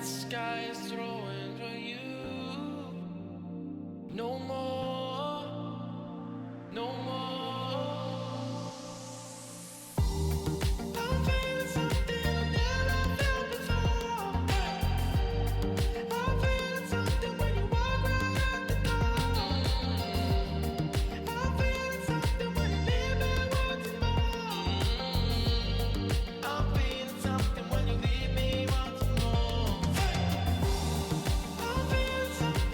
sky is throwing for you. No more, no more. I'm feeling something I never felt before. I'm feeling something when you walk right out the door. I'm feeling something when you leave me wanting more. I'm feeling something when you leave me wanting more. I'm feeling something.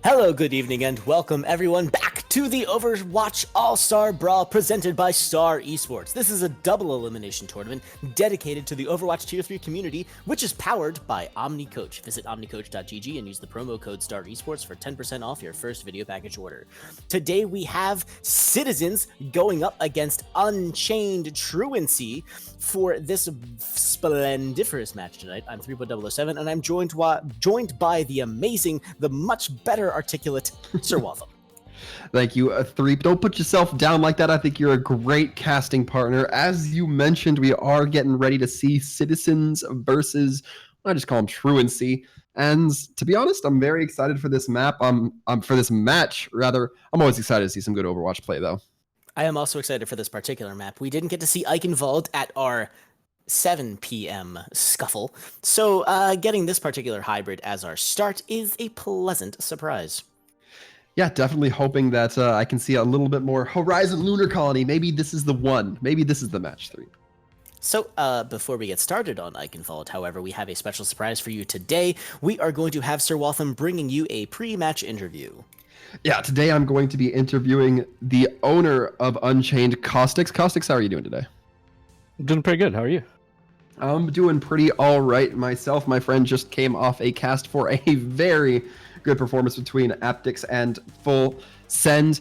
Hello, good evening, and welcome everyone back to the Overwatch All-Star Brawl presented by Star eSports. This is a double elimination tournament dedicated to the Overwatch Tier 3 community, which is powered by OmniCoach. Visit omnicoach.gg and use the promo code Star eSports for 10% off your first video package order. Today we have Citizens going up against Unchained Truancy for this splendiferous match tonight. I'm 3.007, and I'm joined by the amazing, the much better articulate Sir Waltham. Thank you, Three. Don't put yourself down like that. I think you're a great casting partner. As you mentioned, we are getting ready to see Citizens versus, I just call them Truancy. And to be honest, I'm very excited for this map. For this match, rather. I'm always excited to see some good Overwatch play, though. I am also excited for this particular map. We didn't get to see Eichenwald at our 7 p.m. scuffle, so getting this particular hybrid as our start is a pleasant surprise. Yeah, definitely hoping that I can see a little bit more Horizon Lunar Colony. Maybe this is the one. Maybe this is the match 3. So, before we get started on Eichenwald, however, we have a special surprise for you today. We are going to have Sir Waltham bringing you a pre-match interview. Yeah, today I'm going to be interviewing the owner of Unchained, Caustix. Caustix, how are you doing today? I'm doing pretty good. How are you? I'm doing pretty all right myself. My friend just came off a cast for a very good performance between Aptix and Full Send.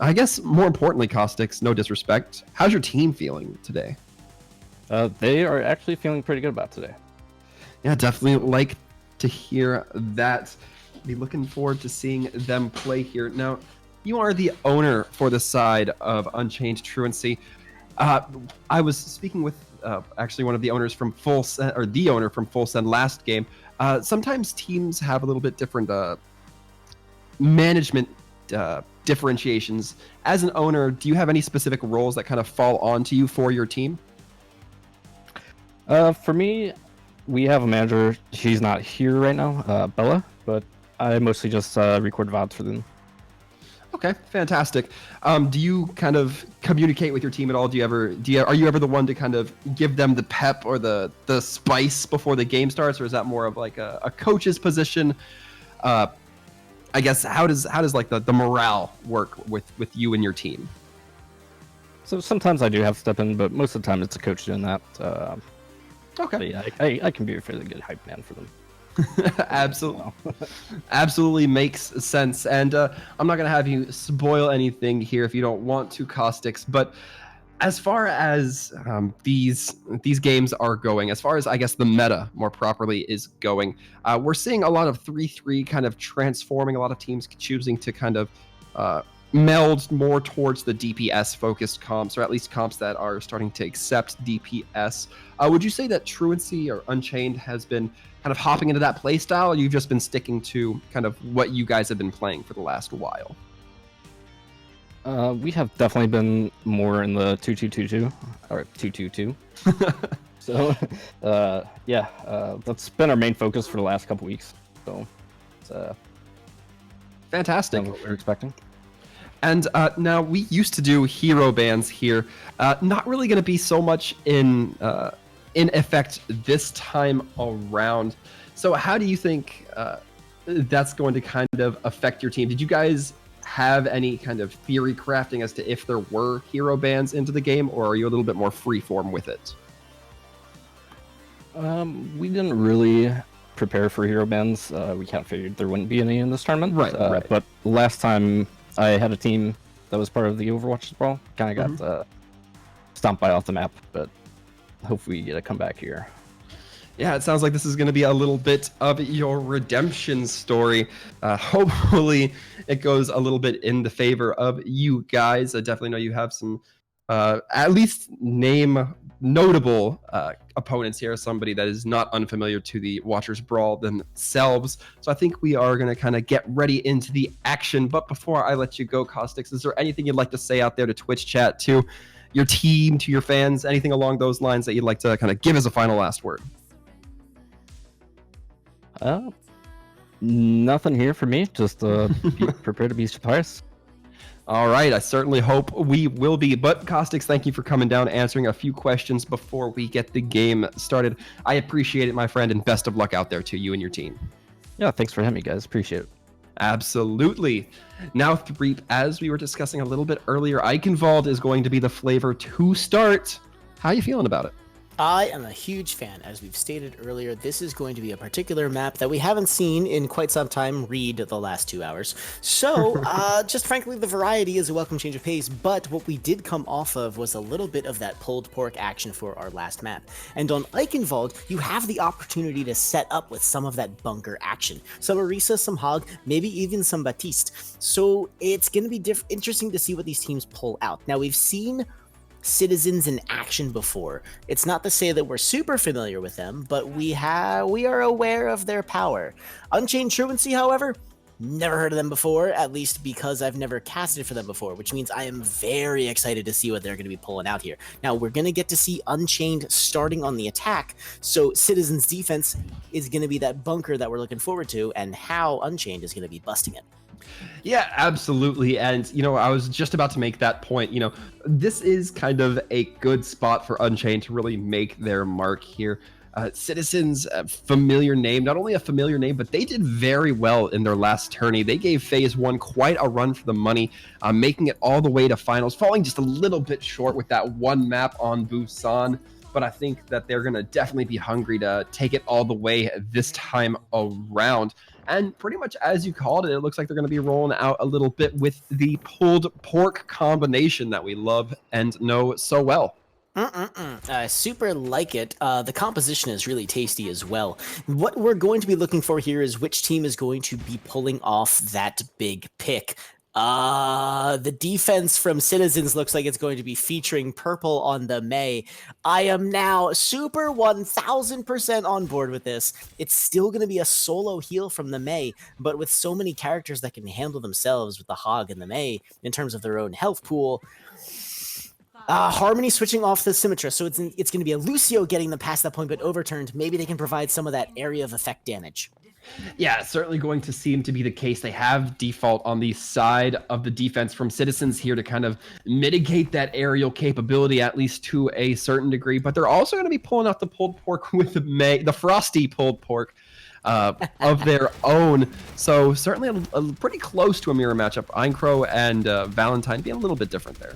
I guess more importantly, Caustix, no disrespect. How's your team feeling today? They are actually feeling pretty good about today. Yeah, definitely like to hear that. Be looking forward to seeing them play here. Now, you are the owner for the side of Unchained Truancy. I was speaking with actually one of the owners from Full Send, or the owner from Full Send last game. Sometimes teams have a little bit different management differentiations. As an owner, do you have any specific roles that kind of fall onto you for your team? For me, we have a manager. She's not here right now, Bella, but I mostly just record VODs for them. Okay, fantastic. Do you kind of communicate with your team at all? Are you ever the one to kind of give them the pep or the spice before the game starts, or is that more of like a coach's position? I guess how does like the morale work with you and your team? So sometimes I do have to step in, but most of the time it's a coach doing that. Okay. But yeah, I can be a fairly good hype man for them. Absolutely makes sense. And I'm not gonna have you spoil anything here if you don't want to, Caustix. But as far as these games are going, as far as I guess the meta more properly is going, we're seeing a lot of 3-3 kind of transforming. A lot of teams choosing to kind of meld more towards the DPS focused comps, or at least comps that are starting to accept DPS. Would you say that Truancy or Unchained has been kind of hopping into that play style, or you've just been sticking to kind of what you guys have been playing for the last while? We have definitely been more in the 2-2-2-2 or 2-2-2. So yeah, that's been our main focus for the last couple weeks. So it's fantastic. Kind of what we're expecting. And now we used to do hero bans here. Not really going to be so much in effect this time around. So how do you think that's going to kind of affect your team? Did you guys have any kind of theory crafting as to if there were hero bans into the game, or are you a little bit more freeform with it? We didn't really prepare for hero bans. We kind of figured there wouldn't be any in this tournament. Right. But last time I had a team that was part of the Overwatch Brawl, kind of got stomped off the map, but hopefully we get a comeback here. Yeah, it sounds like this is going to be a little bit of your redemption story. Hopefully it goes a little bit in the favor of you guys. I definitely know you have some, at least name notable opponents here, somebody that is not unfamiliar to the Watchers Brawl themselves. So I think we are going to kind of get ready into the action. But before I let you go, Caustix, is there anything you'd like to say out there to Twitch chat, to your team, to your fans, anything along those lines that you'd like to kind of give as a final last word? Nothing here for me. Just be prepared to be surprised. All right, I certainly hope we will be. But Caustix, thank you for coming down, answering a few questions before we get the game started. I appreciate it, my friend, and best of luck out there to you and your team. Yeah, thanks for having me, guys. Appreciate it. Absolutely. Now, Threep, as we were discussing a little bit earlier, Eichenwald is going to be the flavor to start. How are you feeling about it? I am a huge fan. As we've stated earlier, this is going to be a particular map that we haven't seen in quite some time. Read the last 2 hours. So, just frankly, the variety is a welcome change of pace, but what we did come off of was a little bit of that pulled pork action for our last map. And on Eichenwald, you have the opportunity to set up with some of that bunker action. Some Orisa, some Hog, maybe even some Baptiste. So, it's going to be interesting to see what these teams pull out. Now, we've seen Citizens in action before. It's not to say that we're super familiar with them, but we are aware of their power. Unchained Truancy, however, never heard of them before, at least because I've never casted for them before, which means I am very excited to see what they're going to be pulling out here. Now, we're going to get to see Unchained starting on the attack, so Citizens defense is going to be that bunker that we're looking forward to, and how Unchained is going to be busting it. Yeah, absolutely. And, I was just about to make that point. This is kind of a good spot for Unchained to really make their mark here. Citizens, a familiar name, not only a familiar name, but they did very well in their last tourney. They gave Phase 1 quite a run for the money, making it all the way to finals, falling just a little bit short with that one map on Busan. But I think that they're going to definitely be hungry to take it all the way this time around. And pretty much as you called it, it looks like they're going to be rolling out a little bit with the pulled pork combination that we love and know so well. I super like it. The composition is really tasty as well. What we're going to be looking for here is which team is going to be pulling off that big pick. The defense from Citizens looks like it's going to be featuring purple on the Mei. I am now super 1000% on board with this. It's still going to be a solo heal from the Mei, but with so many characters that can handle themselves with the Hog and the Mei in terms of their own health pool. Harmony switching off the Symmetra, so it's going to be a Lucio getting them past that point, but overturned. Maybe they can provide some of that area of effect damage. Yeah, it's certainly going to seem to be the case. They have default on the side of the defense from Citizens here to kind of mitigate that aerial capability, at least to a certain degree. But they're also going to be pulling out the pulled pork with the frosty pulled pork of their own. So certainly a pretty close to a mirror matchup. Eincrow and Valentine being a little bit different there.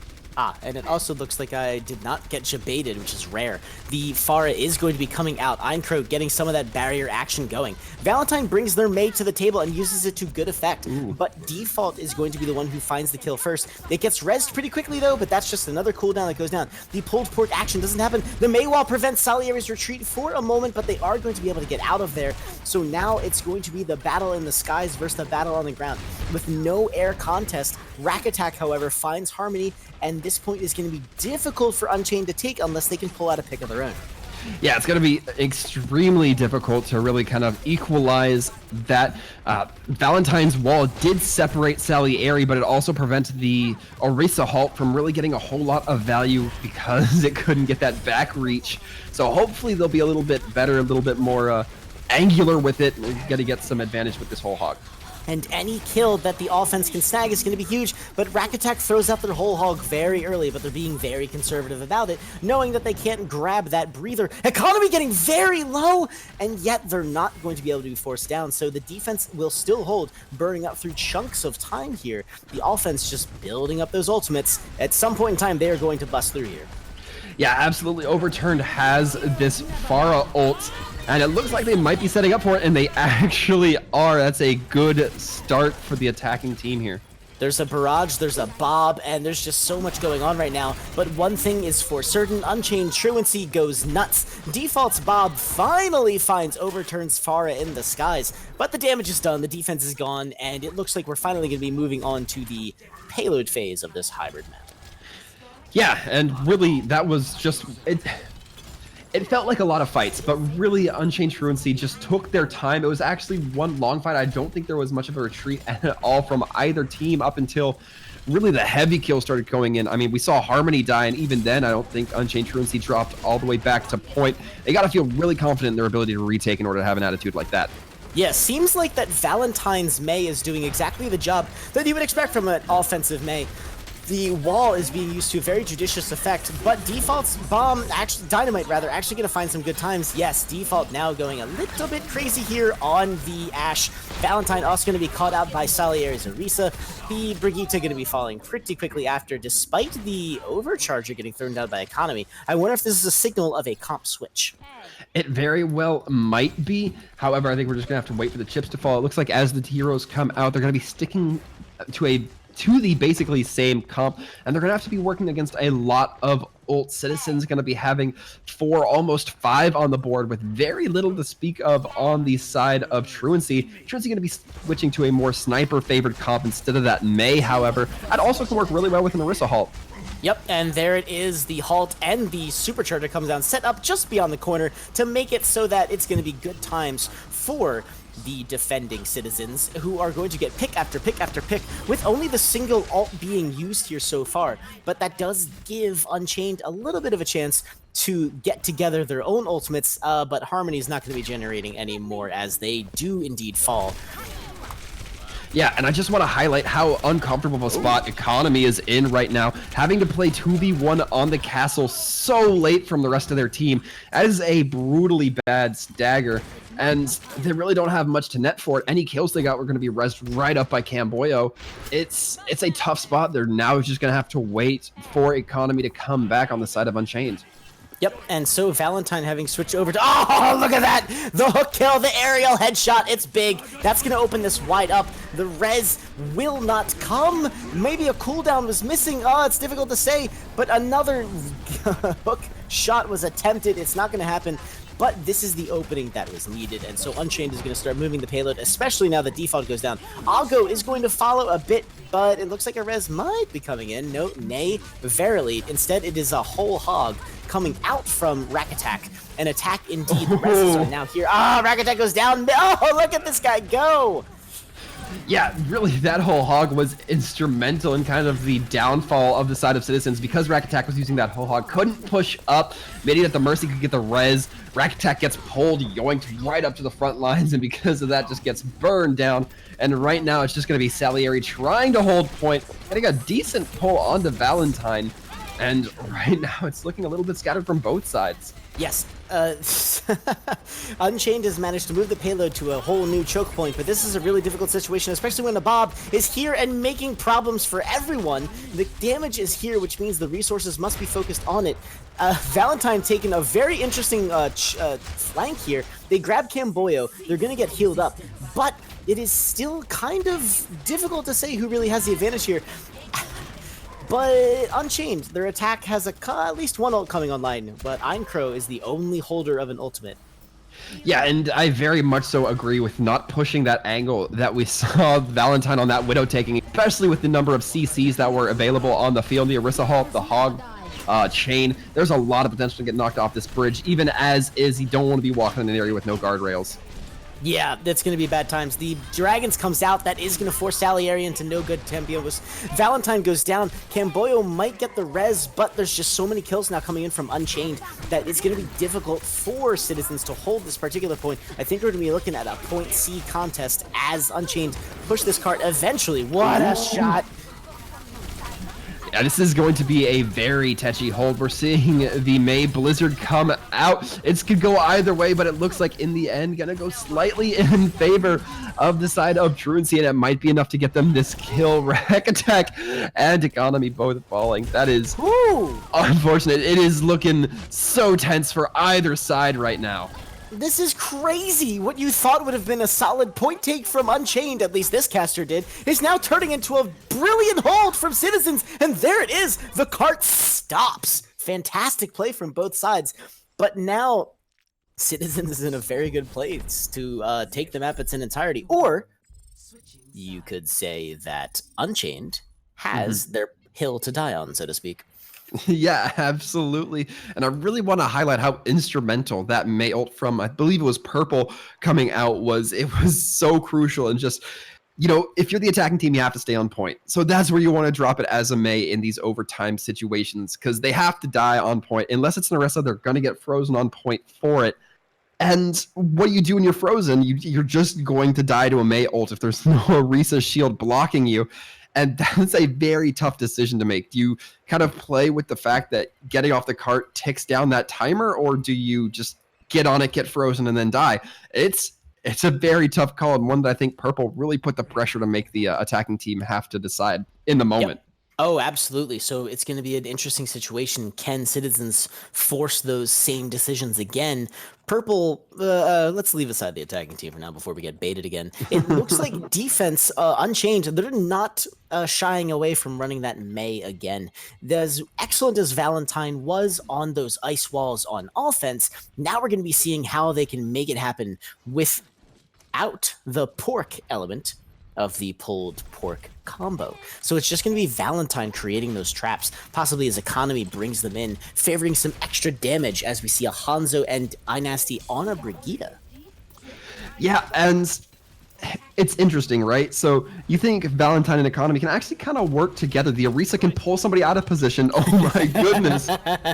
And it also looks like I did not get jebaited, which is rare. The Pharah is going to be coming out. Eincrow getting some of that barrier action going. Valentine brings their mate to the table and uses it to good effect. But Default is going to be the one who finds the kill first. It gets rezzed pretty quickly though, but that's just another cooldown that goes down. The pulled pork action doesn't happen. The Mei wall prevents Salieri's retreat for a moment, but they are going to be able to get out of there. So now it's going to be the battle in the skies versus the battle on the ground. With no air contest, Rack Attack, however, finds Harmony, and this point is going to be difficult for Unchained to take unless they can pull out a pick of their own. Yeah, it's going to be extremely difficult to really kind of equalize that. Valentine's wall did separate Salieri, but it also prevented the Orisa halt from really getting a whole lot of value because it couldn't get that back reach. So hopefully they'll be a little bit better, a little bit more angular with it. We're going to get some advantage with this whole Hog. And any kill that the offense can snag is going to be huge, but Rack Attack throws out their whole Hog very early, but they're being very conservative about it, knowing that they can't grab that breather. Economy getting very low, and yet they're not going to be able to be forced down, so the defense will still hold, burning up through chunks of time here. The offense just building up those ultimates. At some point in time, they are going to bust through here. Yeah, absolutely. Overturned has this Pharah ult, and it looks like they might be setting up for it, and they actually are. That's a good start for the attacking team here. There's a barrage, there's a Bob, and there's just so much going on right now. But one thing is for certain, Unchained Truancy goes nuts. Default's Bob finally finds Overturn's Pharah in the skies. But the damage is done, the defense is gone, and it looks like we're finally going to be moving on to the payload phase of this hybrid map. Yeah, and really, that was just... It felt like a lot of fights, but really Unchained Truancy just took their time. It was actually one long fight. I don't think there was much of a retreat at all from either team up until really the heavy kills started going in. I mean, we saw Harmony die, and even then, I don't think Unchained Truancy dropped all the way back to point. They got to feel really confident in their ability to retake in order to have an attitude like that. Yeah, seems like that Valentine's May is doing exactly the job that you would expect from an offensive May. The wall is being used to very judicious effect, but Default's bomb, actually Dynamite rather, actually going to find some good times. Yes, Default now going a little bit crazy here on the Ashe. Valentine also going to be caught out by Salieri's Orisa. The Brigitte going to be falling pretty quickly after, despite the Overcharger getting thrown down by Economy. I wonder if this is a signal of a comp switch. It very well might be. However, I think we're just going to have to wait for the chips to fall. It looks like as the heroes come out, they're going to be sticking to the basically same comp, and they're gonna have to be working against a lot of ult citizens. Gonna be having 4, almost 5 on the board with very little to speak of on the side of Truancy. Truancy gonna be switching to a more sniper favored comp instead of that May, however. That also can work really well with an Orisa halt. Yep, and there it is, the halt and the supercharger comes down, set up just beyond the corner to make it so that it's going to be good times for the defending citizens, who are going to get pick after pick after pick, with only the single ult being used here so far. But that does give Unchained a little bit of a chance to get together their own ultimates, but Harmony's not going to be generating any more as they do indeed fall. Yeah, and I just want to highlight how uncomfortable of a spot Economy is in right now, having to play 2v1 on the castle so late from the rest of their team. That is a brutally bad stagger, and they really don't have much to net for it. Any kills they got were going to be rezzed right up by Camboyo. It's a tough spot. They're now just going to have to wait for Economy to come back on the side of Unchained. Yep, and so Valentine having switched over to... Oh, look at that! The hook kill, the aerial headshot, it's big. That's going to open this wide up. The res will not come. Maybe a cooldown was missing. Oh, it's difficult to say, but another hook shot was attempted. It's not going to happen. But this is the opening that was needed, and so Unchained is going to start moving the payload, especially now that Default goes down. Algo is going to follow a bit, but it looks like a res might be coming in. No, nay, verily. Instead, it is a whole hog coming out from Rack Attack. An attack indeed. The reses are now here. Ah, Rack Attack goes down. Oh, look at this guy go! Yeah, really, that whole hog was instrumental in kind of the downfall of the side of Citizens because Rack Attack was using that whole hog. Couldn't push up, made it that the Mercy could get the res. Rack Attack gets pulled, yoinked right up to the front lines, and because of that, just gets burned down. And right now, it's just going to be Salieri trying to hold point, getting a decent pull onto Valentine. And right now, it's looking a little bit scattered from both sides. Yes, Unchained has managed to move the payload to a whole new choke point, but this is a really difficult situation, especially when the Bob is here and making problems for everyone. The damage is here, which means the resources must be focused on it. Valentine taking a very interesting flank here. They grab Camboyo, they're going to get healed up, but it is still kind of difficult to say who really has the advantage here. But Unchained, their attack has at least one ult coming online, but Eincrow is the only holder of an ultimate. Yeah, and I very much so agree with not pushing that angle that we saw Valentine on that Widow taking, especially with the number of CCs that were available on the field. The Orisa Halt, the Hog chain. There's a lot of potential to get knocked off this bridge, even as is you don't want to be walking in an area with no guardrails. Yeah, that's going to be bad times. The Dragons comes out. That is going to force Salieri into no good tempios. Valentine goes down. Camboyo might get the res, but there's just so many kills now coming in from Unchained that it's going to be difficult for Citizens to hold this particular point. I think we're going to be looking at a point C contest as Unchained push this cart eventually. What a shot! Yeah, this is going to be a very touchy hold. We're seeing the May Blizzard come out. It could go either way, but it looks like in the end, gonna go slightly in favor of the side of Truancy, and it might be enough to get them this kill. Rack Attack and Economy both falling. That is unfortunate. It is looking so tense for either side right now. This is crazy! What you thought would have been a solid point take from Unchained, at least this caster did, is now turning into a brilliant hold from Citizens, and there it is! The cart stops! Fantastic play from both sides, but now Citizens is in a very good place to take the map in its entirety, or you could say that Unchained has their hill to die on, so to speak. Yeah, absolutely. And I really want to highlight how instrumental that May ult from, I believe it was Purple, coming out was. It was so crucial, and just, if you're the attacking team, you have to stay on point. So that's where you want to drop it as a May in these overtime situations, because they have to die on point. Unless it's an Orisa, they're going to get frozen on point for it. And what do you do when you're frozen? You're just going to die to a May ult if there's no Orisa shield blocking you. And that's a very tough decision to make. Do you kind of play with the fact that getting off the cart ticks down that timer, or do you just get on it, get frozen, and then die? It's a very tough call, and one that I think Purple really put the pressure to make the attacking team have to decide in the moment. Yep. Oh, absolutely. So it's going to be an interesting situation. Can Citizens force those same decisions again? Purple, let's leave aside the attacking team for now before we get baited again. It looks like defense, Unchained, they're not shying away from running that May again. As excellent as Valentine was on those ice walls on offense, now we're going to be seeing how they can make it happen without the pork element of the pulled pork combo. So it's just going to be Valentine creating those traps, possibly as economy brings them in, favoring some extra damage as we see a Hanzo and iNasty on a Brigida. Yeah, and it's interesting, right? So you think Valentine and economy can actually kind of work together. The Orisa can pull somebody out of position. Oh my goodness.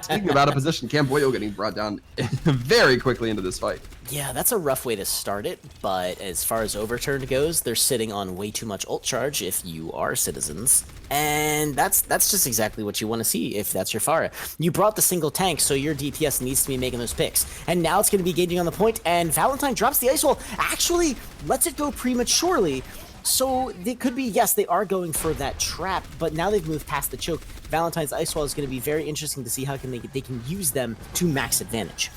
Speaking of out of position, Camboyo getting brought down very quickly into this fight. Yeah, that's a rough way to start it, but as far as Overturned goes, they're sitting on way too much ult charge if you are Citizens. And that's just exactly what you want to see if that's your Pharah. You brought the single tank, so your DPS needs to be making those picks. And now it's going to be gauging on the point, and Valentine drops the ice wall. Actually, lets it go prematurely. So they could be, yes, they are going for that trap, but now they've moved past the choke. Valentine's ice wall is going to be very interesting to see how they can use them to max advantage.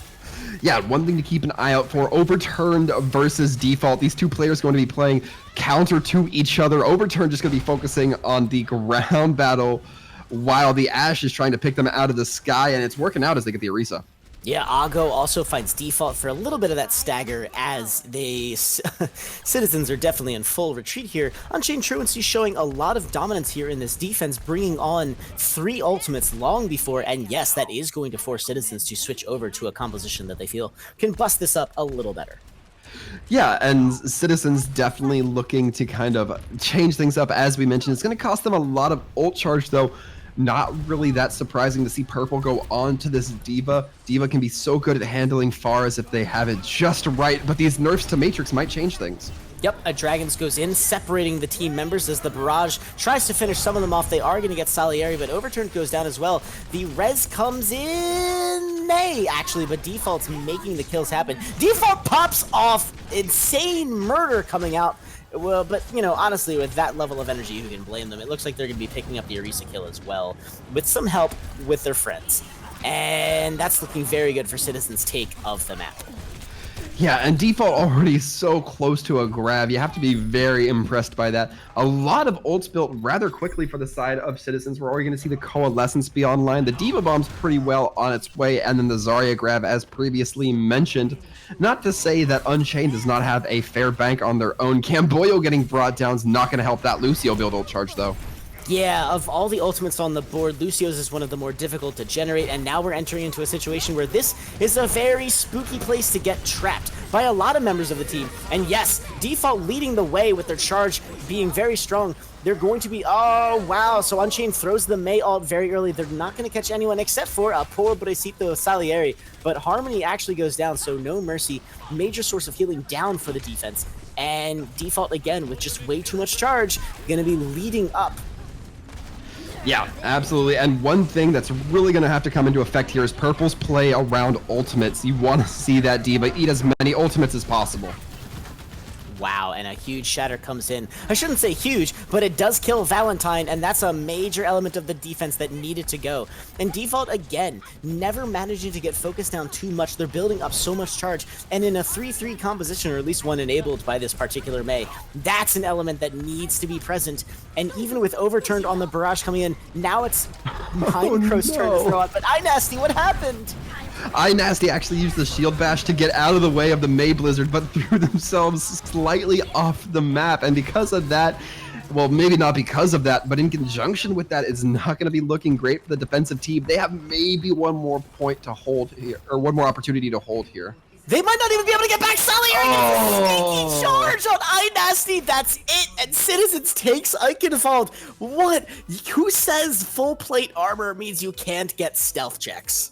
Yeah, one thing to keep an eye out for, Overturned versus Default. These two players going to be playing counter to each other. Overturned just going to be focusing on the ground battle while the Ashe is trying to pick them out of the sky, and it's working out as they get the Orisa. Yeah, Ago also finds Default for a little bit of that stagger as they Citizens are definitely in full retreat here. Unchained Truancy showing a lot of dominance here in this defense, bringing on 3 ultimates long before, and yes, that is going to force Citizens to switch over to a composition that they feel can bust this up a little better. Yeah, and Citizens definitely looking to kind of change things up, as we mentioned. It's going to cost them a lot of ult charge, though. Not really that surprising to see Purple go on to this D.Va. D.Va can be so good at handling Pharahs if they have it just right, but these nerfs to Matrix might change things. Yep, a Dragons goes in, separating the team members as the Barrage tries to finish some of them off. They are going to get Salieri, but Overturned goes down as well. The res comes in, nay, actually, but Default's making the kills happen. Default pops off, insane murder coming out. Well, but, honestly, with that level of energy, who can blame them? It looks like they're going to be picking up the Orisa kill as well, with some help with their friends. And that's looking very good for Citizens' take of the map. Yeah, and Default already so close to a grab. You have to be very impressed by that. A lot of ults built rather quickly for the side of Citizens. We're already going to see the Coalescence be online. The D.Va bomb's pretty well on its way, and then the Zarya grab, as previously mentioned. Not to say that Unchained does not have a fair bank on their own. Camboyo getting brought down is not going to help that Lucio build ult charge, though. Yeah, of all the ultimates on the board, Lucio's is one of the more difficult to generate, and now we're entering into a situation where this is a very spooky place to get trapped by a lot of members of the team. And yes, Default leading the way with their charge being very strong. They're going to be, oh wow, so Unchained throws the May ult very early. They're not going to catch anyone except for a poor Bresito Salieri, but Harmony actually goes down, so no mercy. Major source of healing down for the defense, and Default again with just way too much charge, going to be leading up. Yeah, absolutely. And one thing that's really going to have to come into effect here is Purple's play around ultimates. You want to see that D.Va eat as many ultimates as possible. Wow, and a huge shatter comes in. I shouldn't say huge, but it does kill Valentine, and that's a major element of the defense that needed to go. And Default, again, never managing to get focused down too much. They're building up so much charge, and in a 3-3 composition, or at least one enabled by this particular May, that's an element that needs to be present. And even with Overturned on the Barrage coming in, now it's Mindcrow's turn to throw out. But iNasty, what happened? iNasty actually used the shield bash to get out of the way of the May Blizzard, but threw themselves slightly off the map, and because of that, well, maybe not because of that, but in conjunction with that, it's not going to be looking great for the defensive team. They have maybe one more point to hold here, or one more opportunity to hold here. They might not even be able to get back. Salieri gets a sneaky charge on iNasty. That's it. And Citizens takes Eichenwald. What? Who says full plate armor means you can't get stealth checks?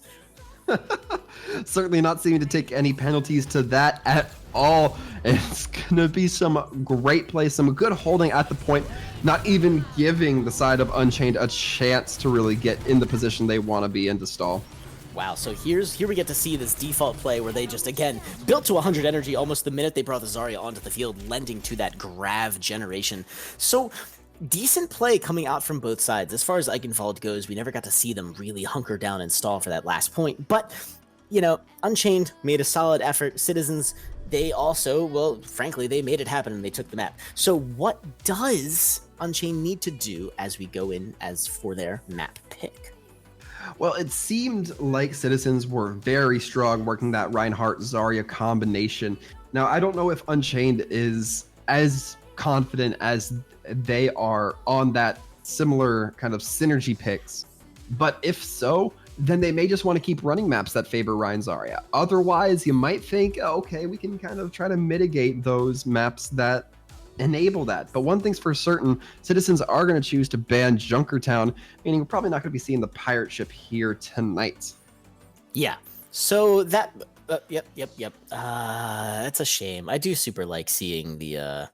Certainly not seeming to take any penalties to that at all. It's going to be some great play, some good holding at the point, not even giving the side of Unchained a chance to really get in the position they want to be in to stall. Wow, so here we get to see this default play where they just, again, built to 100 energy almost the minute they brought the Zarya onto the field, lending to that grav generation. So, decent play coming out from both sides. As far as Eichenwald goes, we never got to see them really hunker down and stall for that last point. But, you know, Unchained made a solid effort. Citizens, they also, well, frankly, they made it happen and they took the map. So what does Unchained need to do as we go in as for their map pick? Well, it seemed like Citizens were very strong working that Reinhardt-Zarya combination. Now, I don't know if Unchained is as confident as they are on that similar kind of synergy picks, but if so, then they may just want to keep running maps that favor Ryan Zarya. Otherwise, you might think, oh, okay, we can kind of try to mitigate those maps that enable that. But one thing's for certain, Citizens are going to choose to ban Junkertown, meaning we're probably not going to be seeing the pirate ship here tonight. Yeah, so that, yep. That's a shame. I do super like seeing the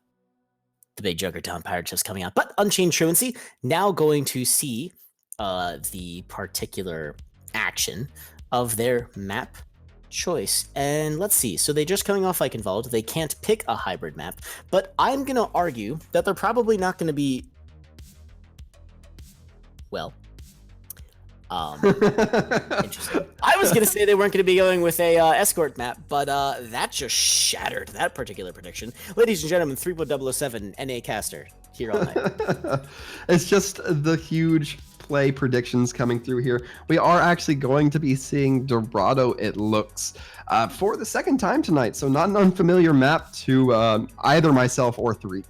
big Junkertown pirate ships coming out. But Unchained Truancy now going to see the particular action of their map choice. And let's see. So they just coming off Eichenwald. They can't pick a hybrid map, but I'm going to argue that they're probably not going to be, well, interesting. I was going to say they weren't going to be going with a escort map, but that just shattered that particular prediction. Ladies and gentlemen, 3007 NA caster here all night. It's just the huge play predictions coming through here. We are actually going to be seeing Dorado, it looks, for the second time tonight. So not an unfamiliar map to either myself or Threep.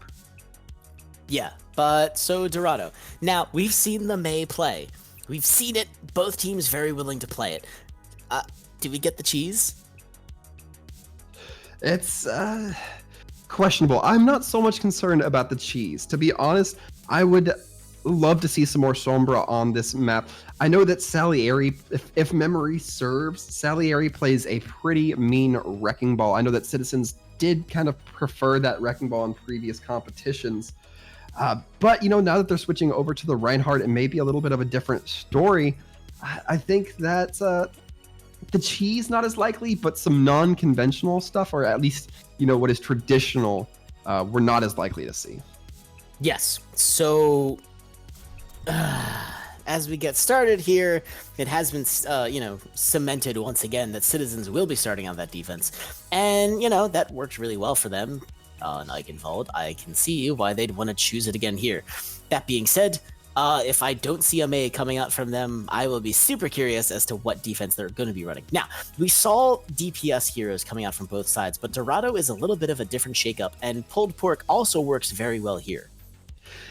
Yeah, but so Dorado. Now, we've seen the May play. We've seen it. Both teams very willing to play it. Do we get the cheese? It's questionable. I'm not so much concerned about the cheese. To be honest, I would love to see some more Sombra on this map. I know that Salieri, if memory serves, Salieri plays a pretty mean Wrecking Ball. I know that Citizens did kind of prefer that Wrecking Ball in previous competitions. But, you know, now that they're switching over to the Reinhardt, it may be a little bit of a different story. I think that the cheese not as likely, but some non-conventional stuff, or at least, you know, what is traditional, we're not as likely to see. Yes. So, as we get started here, it has been, you know, cemented once again that Citizens will be starting on that defense. And, you know, that worked really well for them on Eichenwald. I can see why they'd want to choose it again here. That being said, if I don't see a May coming out from them, I will be super curious as to what defense they're going to be running. Now, we saw DPS heroes coming out from both sides, but Dorado is a little bit of a different shakeup, and Pulled Pork also works very well here.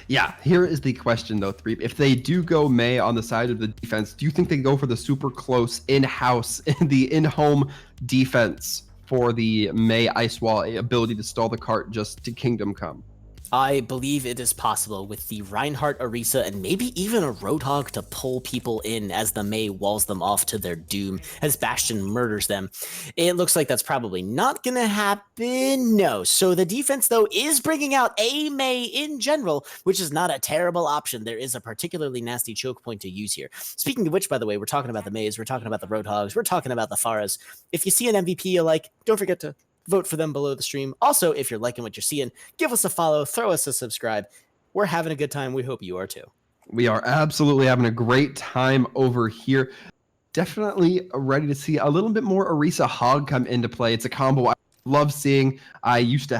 Yeah, here is the question though, Threep. If they do go May on the side of the defense, do you think they go for the super close in-house, the in-home defense for the May Ice Wall ability to stall the cart just to Kingdom Come? I believe it is possible with the Reinhardt, Orisa, and maybe even a Roadhog to pull people in as the May walls them off to their doom, as Bastion murders them. It looks like that's probably not going to happen. No. So the defense, though, is bringing out a May in general, which is not a terrible option. There is a particularly nasty choke point to use here. Speaking of which, by the way, we're talking about the Mays, we're talking about the Roadhogs, we're talking about the Pharas. If you see an MVP you like, don't forget to vote for them below the stream. Also, if you're liking what you're seeing, give us a follow, throw us a subscribe. We're having a good time. We hope you are too. We are absolutely having a great time over here. Definitely ready to see a little bit more Orisa Hog come into play. It's a combo I love seeing. I used to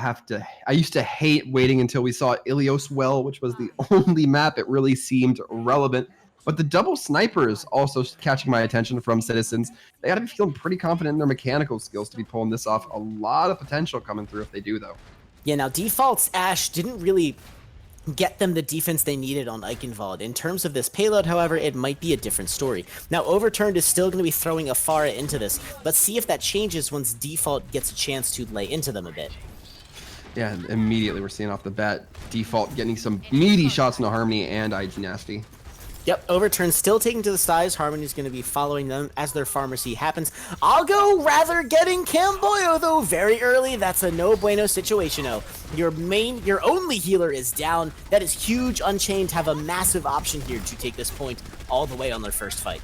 hate waiting until we saw Ilios Well, which was the only map it really seemed relevant. But the double snipers also catching my attention from Citizens. They got to be feeling pretty confident in their mechanical skills to be pulling this off. A lot of potential coming through if they do, though. Yeah, now Default's Ash didn't really get them the defense they needed on Eichenwald. In terms of this payload, however, it might be a different story. Now, Overturned is still going to be throwing a Pharah into this. Let's see if that changes once Default gets a chance to lay into them a bit. Yeah, immediately we're seeing off the bat Default getting some meaty shots into Harmony and IG Nasty. Yep, Overturn still taking to the sides. Harmony's going to be following them as their pharmacy happens. I'll go rather getting Camboyo, though, very early. That's a no bueno situation-o. Your only healer is down. That is huge. Unchained have a massive option here to take this point all the way on their first fight.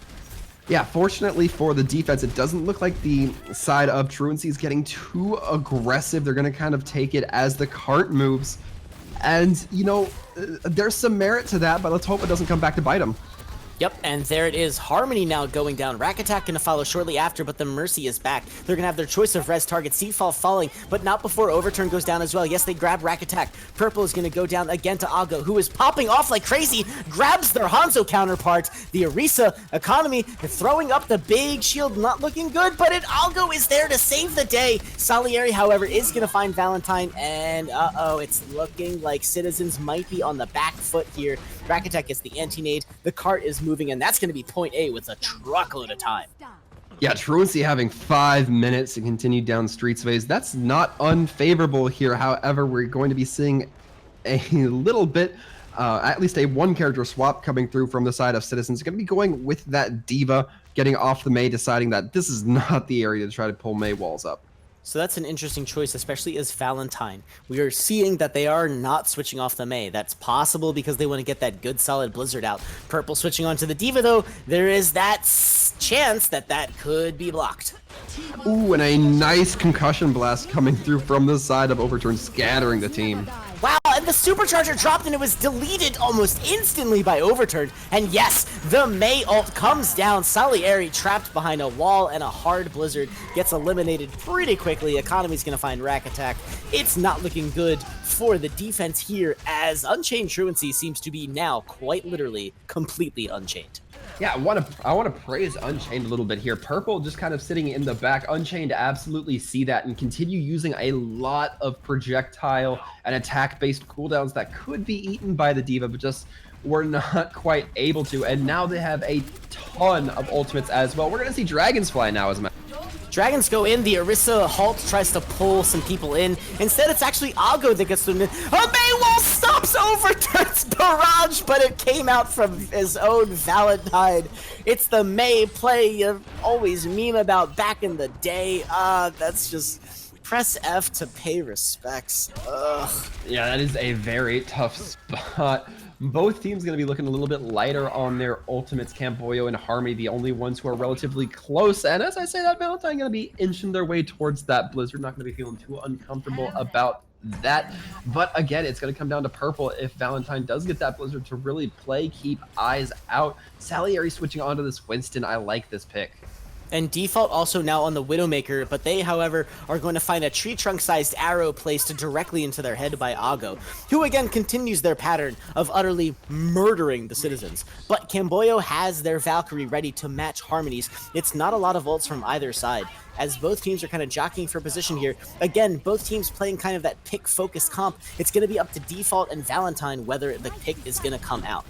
Yeah, fortunately for the defense, it doesn't look like the side of Truancy is getting too aggressive. They're going to kind of take it as the cart moves. And, you know, there's some merit to that, but let's hope it doesn't come back to bite them. Yep, and there it is. Harmony now going down. Rack Attack going to follow shortly after, but the Mercy is back. They're going to have their choice of res target. Seafall falling, but not before Overturn goes down as well. Yes, they grab Rack Attack. Purple is going to go down again to Algo, who is popping off like crazy. Grabs their Hanzo counterpart. The Orisa Economy throwing up the big shield. Not looking good, but Algo is there to save the day. Salieri, however, is going to find Valentine, and it's looking like Citizens might be on the back foot here. Rack Attack gets the anti-nade. The cart is moving, and that's going to be point A with a truckload of time. Yeah, Truancy having 5 minutes to continue down Streets phase. That's not unfavorable here. However, we're going to be seeing a little bit, at least a one character swap coming through from the side of Citizens. Going to be going with that Diva, getting off the Mei, deciding that this is not the area to try to pull Mei walls up. So that's an interesting choice, especially as Valentine. We are seeing that they are not switching off the Mei. That's possible because they want to get that good solid Blizzard out. Purple switching onto the Diva, though, there is that chance that that could be blocked. Ooh, and a nice concussion blast coming through from the side of Overturn, scattering the team. Wow, and the supercharger dropped and it was deleted almost instantly by Overturned. And yes, the Mei ult comes down. Salieri trapped behind a wall and a hard Blizzard gets eliminated pretty quickly. Economy's going to find Rack Attack. It's not looking good for the defense here as Unchained Truancy seems to be now quite literally completely unchained. Yeah, I want to praise Unchained a little bit here. Purple just kind of sitting in the back. Unchained absolutely see that and continue using a lot of projectile and attack-based cooldowns that could be eaten by the Diva, but just were not quite able to. And now they have a ton of ultimates as well. We're going to see Dragons fly now as a matter. Dragons go in, the Orisa Halt tries to pull some people in. Instead, it's actually Algo that gets them in. Mei wall stops Overturn's barrage, but it came out from his own Valentine. It's the Mei play you always meme about back in the day. That's just press F to pay respects. Ugh. Yeah, that is a very tough spot. Both teams going to be looking a little bit lighter on their ultimates. Camboyo and Harmony, the only ones who are relatively close. And as I say that, Valentine going to be inching their way towards that Blizzard. Not going to be feeling too uncomfortable about that. But again, it's going to come down to Purple. If Valentine does get that Blizzard to really play, keep eyes out. Salieri switching onto this Winston. I like this pick. And Default also now on the Widowmaker, but they, however, are going to find a tree trunk-sized arrow placed directly into their head by Ago, who again continues their pattern of utterly murdering the citizens. But Camboyo has their Valkyrie ready to match Harmony's. It's not a lot of ults from either side, as both teams are kind of jockeying for position here. Again, both teams playing kind of that pick-focused comp. It's going to be up to Default and Valentine whether the pick is going to come out.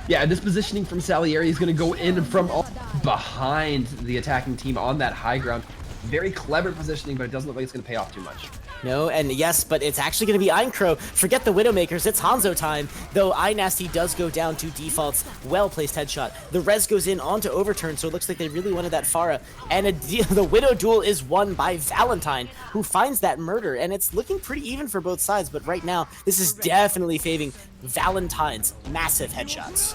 Yeah, this positioning from Salieri is going to go in from all behind the attacking team on that high ground. Very clever positioning, but it doesn't look like it's going to pay off too much. No, and yes, but it's actually going to be Eincrow. Forget the Widowmakers, it's Hanzo time. Though iNasty does go down to Default's well-placed headshot. The res goes in onto Overturn, so it looks like they really wanted that Pharah. And the Widow duel is won by Valentine, who finds that murder. And it's looking pretty even for both sides, but right now, this is definitely favoring Valentine's massive headshots.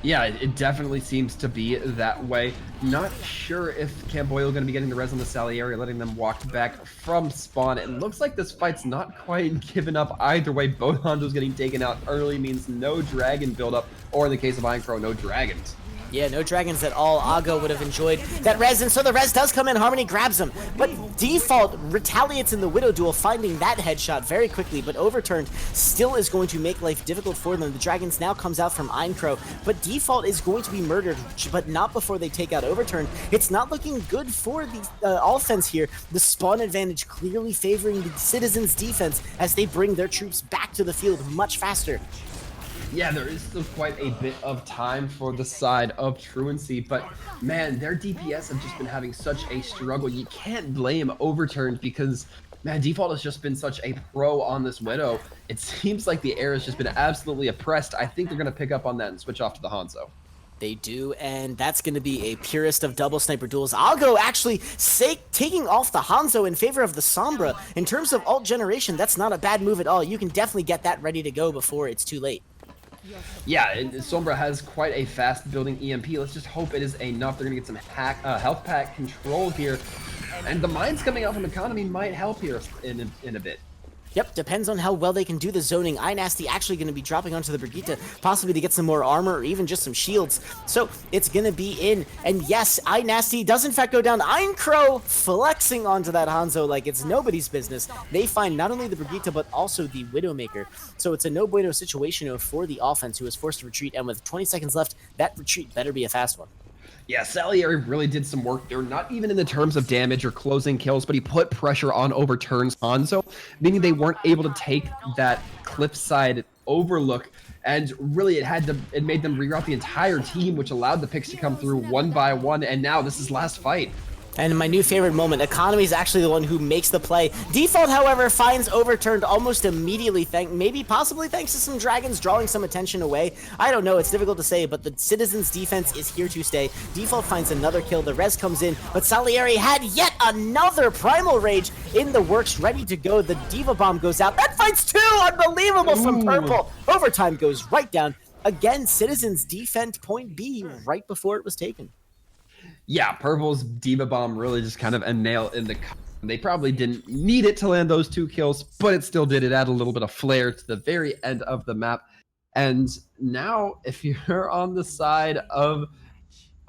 Yeah, it definitely seems to be that way. Not sure if Camboyo going to be getting the res on the Salieri, letting them walk back from spawn. It looks like this fight's not quite given up either way. Both Hondos getting taken out early means no dragon buildup, or in the case of Eincrow, no dragons. Yeah, no dragons at all. Ago would have enjoyed that res, and so the res does come in. Harmony grabs him, but Default retaliates in the Widow duel, finding that headshot very quickly, but Overturned still is going to make life difficult for them. The dragons now comes out from Eincrow, but Default is going to be murdered, but not before they take out Overturned. It's not looking good for the offense here. The spawn advantage clearly favoring the Citizens' defense as they bring their troops back to the field much faster. Yeah, there is still quite a bit of time for the side of Truancy, but man, their DPS have just been having such a struggle. You can't blame Overturned because, man, Default has just been such a pro on this Widow. It seems like the air has just been absolutely oppressed. I think they're going to pick up on that and switch off to the Hanzo. They do, and that's going to be a purist of double sniper duels. Algo actually taking off the Hanzo in favor of the Sombra. In terms of ult generation, that's not a bad move at all. You can definitely get that ready to go before it's too late. Yeah, and Sombra has quite a fast building EMP. Let's just hope it is enough. They're going to get some health pack control here. And the mines coming out from Economy might help here in a bit. Yep, depends on how well they can do the zoning. iNasty actually going to be dropping onto the Brigitte, possibly to get some more armor or even just some shields. So it's going to be in. And yes, iNasty does in fact go down. Eincrow flexing onto that Hanzo like it's nobody's business. They find not only the Brigitte, but also the Widowmaker. So it's a no bueno situation for the offense, who is forced to retreat. And with 20 seconds left, that retreat better be a fast one. Yeah, Salieri really did some work there, not even in the terms of damage or closing kills, but he put pressure on Overturn's Hanzo, meaning they weren't able to take that cliffside overlook, and really it made them reroute the entire team, which allowed the picks to come through one by one, and now this is last fight. And my new favorite moment, Economy is actually the one who makes the play. Default, however, finds Overturned almost immediately, possibly thanks to some dragons drawing some attention away. I don't know, it's difficult to say, but the Citizens' defense is here to stay. Default finds another kill, the res comes in, but Salieri had yet another Primal Rage in the works, ready to go. The Diva Bomb goes out. That fight's two! Unbelievable from Purple! Overtime goes right down. Again, Citizens defend point B right before it was taken. Yeah, Purple's Diva Bomb really just kind of a nail in the coffin. They probably didn't need it to land those 2 kills, but it still did. It added a little bit of flair to the very end of the map. And now, if you're on the side of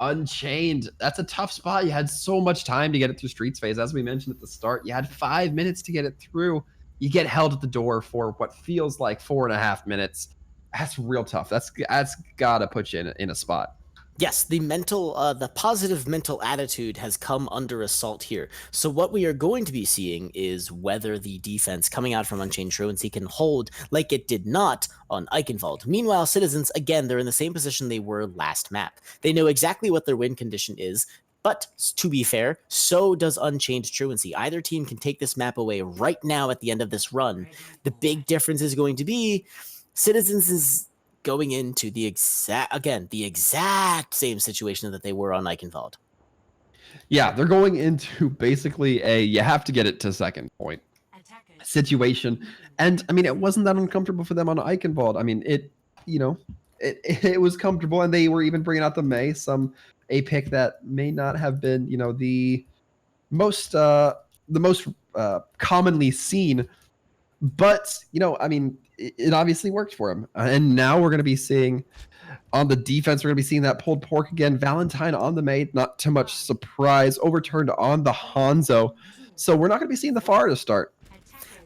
Unchained, that's a tough spot. You had so much time to get it through Streets phase. As we mentioned at the start, you had 5 minutes to get it through. You get held at the door for what feels like 4.5 minutes. That's real tough. That's gotta put you in a spot. Yes, the positive mental attitude has come under assault here. So what we are going to be seeing is whether the defense coming out from Unchained Truancy can hold like it did not on Eichenwald. Meanwhile, Citizens, again, they're in the same position they were last map. They know exactly what their win condition is, but to be fair, so does Unchained Truancy. Either team can take this map away right now at the end of this run. The big difference is going to be Citizens is going into the exact same situation that they were on Eichenwald. Yeah, they're going into basically you have to get it to second point situation. And I mean, it wasn't that uncomfortable for them on Eichenwald. I mean, it was comfortable, and they were even bringing out a pick that may not have been, the most commonly seen, but I mean, it obviously worked for him. And now we're going to be seeing on the defense, we're going to be seeing that pulled pork again. Valentine on the mate, not too much surprise. Overturned on the Hanzo. So we're not going to be seeing the Pharah to start.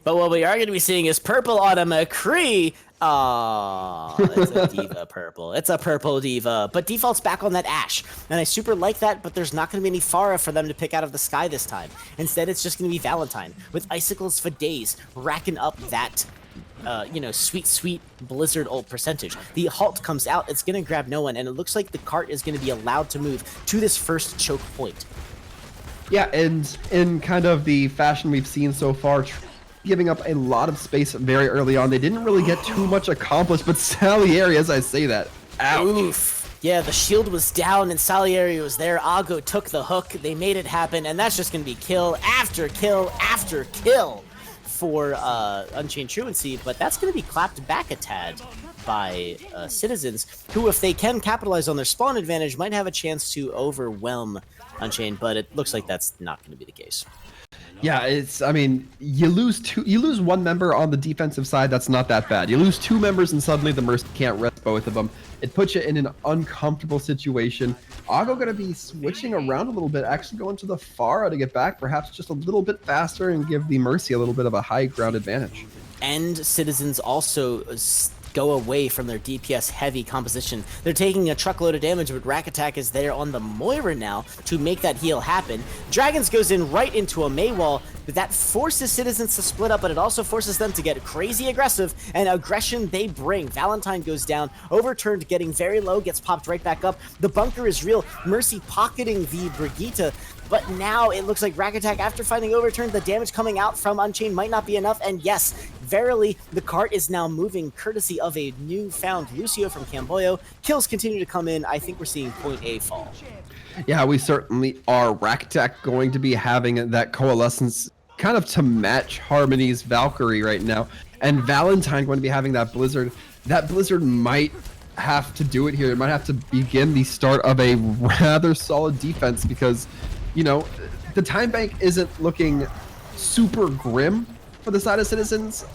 But what we are going to be seeing is Purple on a McCree. Oh, it's a Diva Purple. It's a Purple Diva. But Default's back on that Ashe. And I super like that, but there's not going to be any Pharah for them to pick out of the sky this time. Instead, it's just going to be Valentine with Icicles for days, racking up that sweet Blizzard ult percentage. The halt comes out, it's gonna grab no one, and it looks like the cart is gonna be allowed to move to this first choke point. Yeah, and in kind of the fashion we've seen so far, giving up a lot of space very early on. They didn't really get too much accomplished, but Salieri, as I say that, ouch. Oof. Yeah, the shield was down and Salieri was there. Ago took the hook, they made it happen, and that's just gonna be kill after kill after kill for Unchained Truancy, but that's going to be clapped back a tad by Citizens, who, if they can capitalize on their spawn advantage, might have a chance to overwhelm Unchained, but it looks like that's not going to be the case. Yeah, I mean, you lose one member on the defensive side, that's not that bad. You lose two members and suddenly the Mercy can't rest both of them. It puts you in an uncomfortable situation. Ago gonna be switching around a little bit, actually going to the Pharah to get back, perhaps just a little bit faster and give the Mercy a little bit of a high ground advantage. And Citizens also go away from their DPS heavy composition. They're taking a truckload of damage, but Rack Attack is there on the Moira now to make that heal happen. Dragons goes in right into a Mei wall, but that forces Citizens to split up, but it also forces them to get crazy aggressive, and aggression they bring. Valentine goes down, overturned, getting very low, gets popped right back up. The bunker is real. Mercy pocketing the Brigitte, but now it looks like Rack Attack, after finding overturn, the damage coming out from Unchained might not be enough, and yes, verily, the cart is now moving courtesy of a newfound Lucio from Camboyo. Kills continue to come in. I think we're seeing point A fall. Yeah, we certainly are. Rack Attack going to be having that coalescence kind of to match Harmony's Valkyrie right now, and Valentine going to be having that Blizzard. That Blizzard might have to do it here. It might have to begin the start of a rather solid defense because, you know, the time bank isn't looking super grim for the side of Citizens,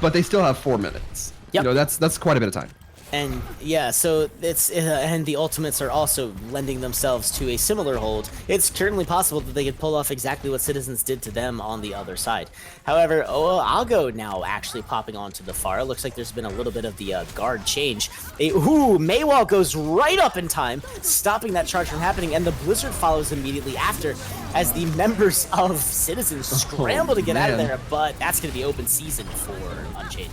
but they still have 4 minutes. Yep. You know, that's quite a bit of time. And yeah, so it's and the ultimates are also lending themselves to a similar hold. It's certainly possible that they could pull off exactly what Citizens did to them on the other side. However, Algo now actually popping onto the Pharah. Looks like there's been a little bit of the guard change. Maywall goes right up in time, stopping that charge from happening, and the Blizzard follows immediately after as the members of Citizens scramble to get out of there, but that's going to be open season for Unchained.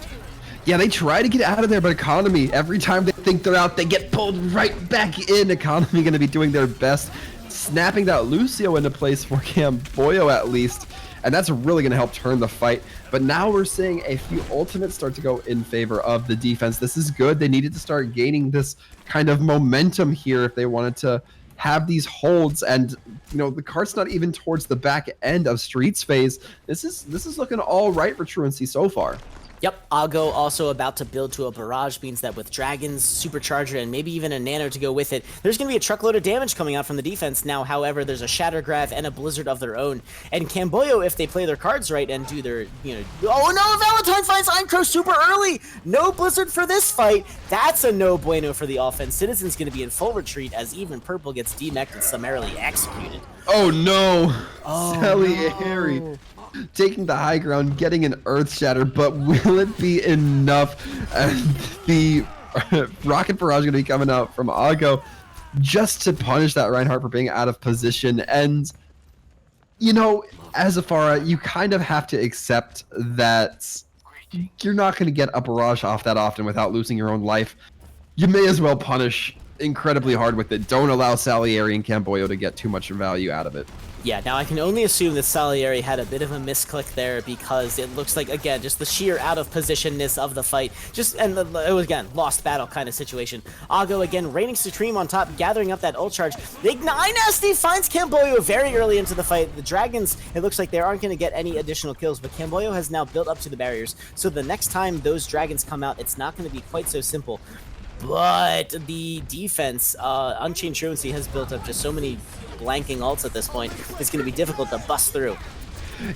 Yeah, they try to get out of there, but Economy, every time they think they're out, they get pulled right back in. Economy going to be doing their best, snapping that Lucio into place for Camboyo at least, and that's really going to help turn the fight. But now we're seeing a few ultimates start to go in favor of the defense. This is good. They needed to start gaining this kind of momentum here if they wanted to have these holds, and you know, the cart's not even towards the back end of Streets phase. This is looking all right for Truancy so far. Yep, Ago also about to build to a barrage means that with Dragons, Supercharger, and maybe even a Nano to go with it, there's going to be a truckload of damage coming out from the defense. Now, however, there's a Shattergrav and a Blizzard of their own. And Camboyo, if they play their cards right and do their, oh no, Valentine finds Einecrow super early! No Blizzard for this fight! That's a no bueno for the offense. Citizen's going to be in full retreat as even Purple gets demeched and summarily executed. Oh no! Oh, Salieri. no. Taking the high ground, getting an Earth Shatter, but will it be enough? The Rocket Barrage going to be coming out from Ago just to punish that Reinhardt for being out of position. And, you know, as a Pharah, you kind of have to accept that you're not going to get a barrage off that often without losing your own life. You may as well punish incredibly hard with it. Don't allow Salieri and Camboyo to get too much value out of it. Yeah, now I can only assume that Salieri had a bit of a misclick there because it looks like, again, just the sheer out of positionness of the fight. It was, again, lost battle kind of situation. Ago, again, reigning supreme on top, gathering up that ult charge. Ignite Nasty finds Camboyo very early into the fight. The Dragons, it looks like they aren't going to get any additional kills, but Camboyo has now built up to the barriers. So the next time those Dragons come out, it's not going to be quite so simple. But the defense, Unchained Truancy has built up just so many blanking ults at this point. It's going to be difficult to bust through.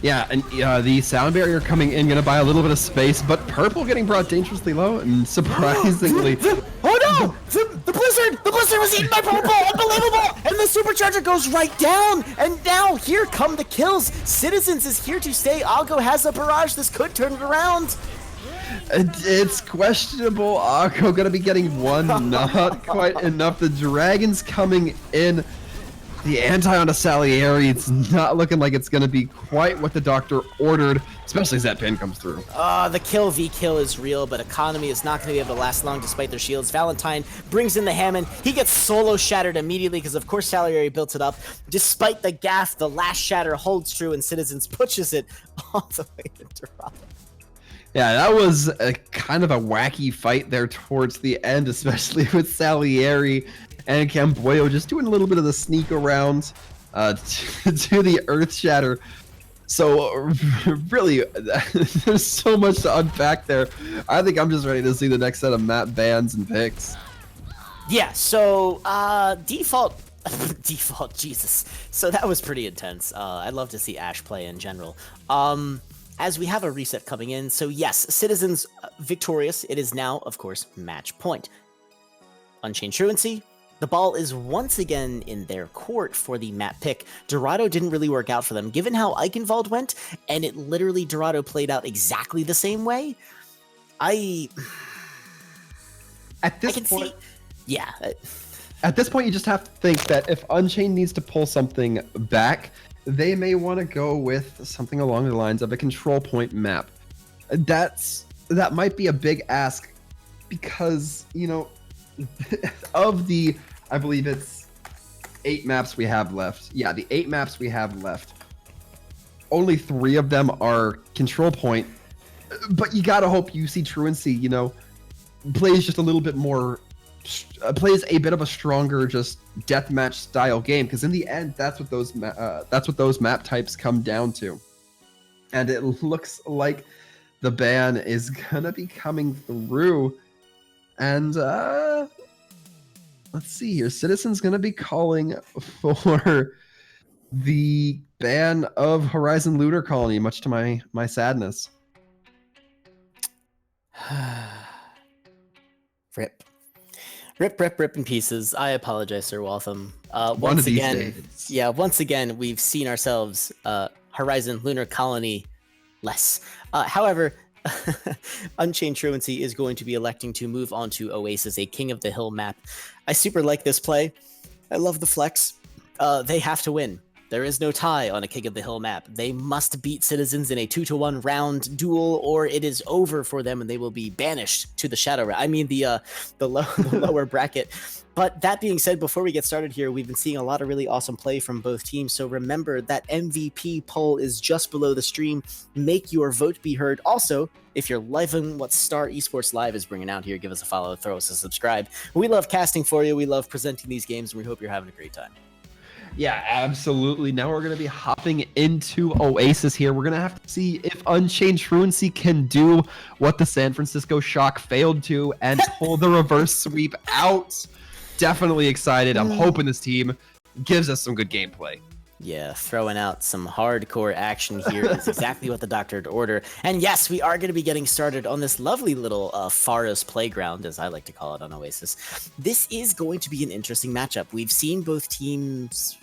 Yeah, and the sound barrier coming in, going to buy a little bit of space, but Purple getting brought dangerously low, and surprisingly... Oh no! The Blizzard! The Blizzard was eaten by Purple! Unbelievable! And the Supercharger goes right down! And now, here come the kills! Citizens is here to stay. Algo has a barrage. This could turn it around. It's questionable. Akko gonna be getting one, not quite enough. The Dragons coming in. The anti onto Salieri, it's not looking like it's gonna be quite what the doctor ordered, especially as that pin comes through. The kill v kill is real, but Economy is not going to be able to last long despite their shields. Valentine brings in the Hammond. He gets solo shattered immediately because, of course, Salieri built it up. Despite the gaff, the last shatter holds true, and Citizens pushes it all the way into Rob. Yeah, that was a kind of a wacky fight there towards the end, especially with Salieri and Camboyo just doing a little bit of the sneak around to the Earth Shatter. So really, there's so much to unpack there. I think I'm just ready to see the next set of map bans and picks. Yeah, so default Default, Jesus. So that was pretty intense. I'd love to see Ash play in general. As we have a reset coming in, so yes, Citizens victorious. It is now, of course, match point. Unchained Truancy. The ball is once again in their court for the map pick. Dorado didn't really work out for them, given how Eichenwald went, and it literally, Dorado played out exactly the same way. At this point, yeah. At this point, you just have to think that if Unchained needs to pull something back, they may want to go with something along the lines of a control point map. That might be a big ask because, you know, of the, I believe it's 8 maps we have left. Yeah, the 8 maps we have left. Only 3 of them are control point, but you gotta hope you see Truancy, you know, plays just a little bit more, plays a bit of a stronger just deathmatch style game, because in the end that's what those map types come down to. And it looks like the ban is gonna be coming through, and let's see here. Citizen's gonna be calling for the ban of Horizon Lunar Colony, much to my sadness. Rip. Rip in pieces. I apologize, Sir Waltham. One of these days. Yeah, once again, we've seen ourselves Horizon Lunar Colony less. However, Unchained Truancy is going to be electing to move on to Oasis, a King of the Hill map. I super like this play. I love the flex. They have to win. There is no tie on a King of the Hill map. They must beat Citizens in a 2-to-1 round duel, or it is over for them and they will be banished to the shadow. I mean the lower bracket. But that being said, before we get started here, we've been seeing a lot of really awesome play from both teams. So remember that MVP poll is just below the stream. Make your vote be heard. Also, if you're loving what Star Esports Live is bringing out here, give us a follow, throw us a subscribe. We love casting for you. We love presenting these games, and we hope you're having a great time. Yeah, absolutely. Now we're going to be hopping into Oasis here. We're going to have to see if Unchained Truancy can do what the San Francisco Shock failed to and pull the reverse sweep out. Definitely excited. I'm hoping this team gives us some good gameplay. Yeah, throwing out some hardcore action here is exactly what the doctor would order. And yes, we are going to be getting started on this lovely little Faros playground, as I like to call it on Oasis. This is going to be an interesting matchup. We've seen both teams...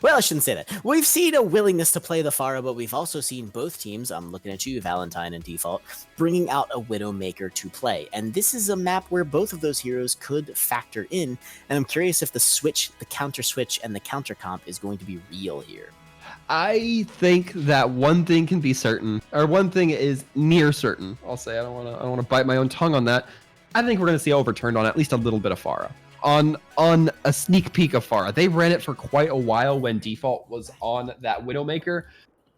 Well, I shouldn't say that. We've seen a willingness to play the Pharah, but we've also seen both teams, I'm looking at you, Valentine and Default, bringing out a Widowmaker to play. And this is a map where both of those heroes could factor in, and I'm curious if the switch, the counter switch, and the counter comp is going to be real here. I think that one thing can be certain, or one thing is near certain. I'll say I don't want to bite my own tongue on that. I think we're going to see overturned on at least a little bit of Pharah. On a sneak peek of Pharah. They ran it for quite a while when Default was on that Widowmaker.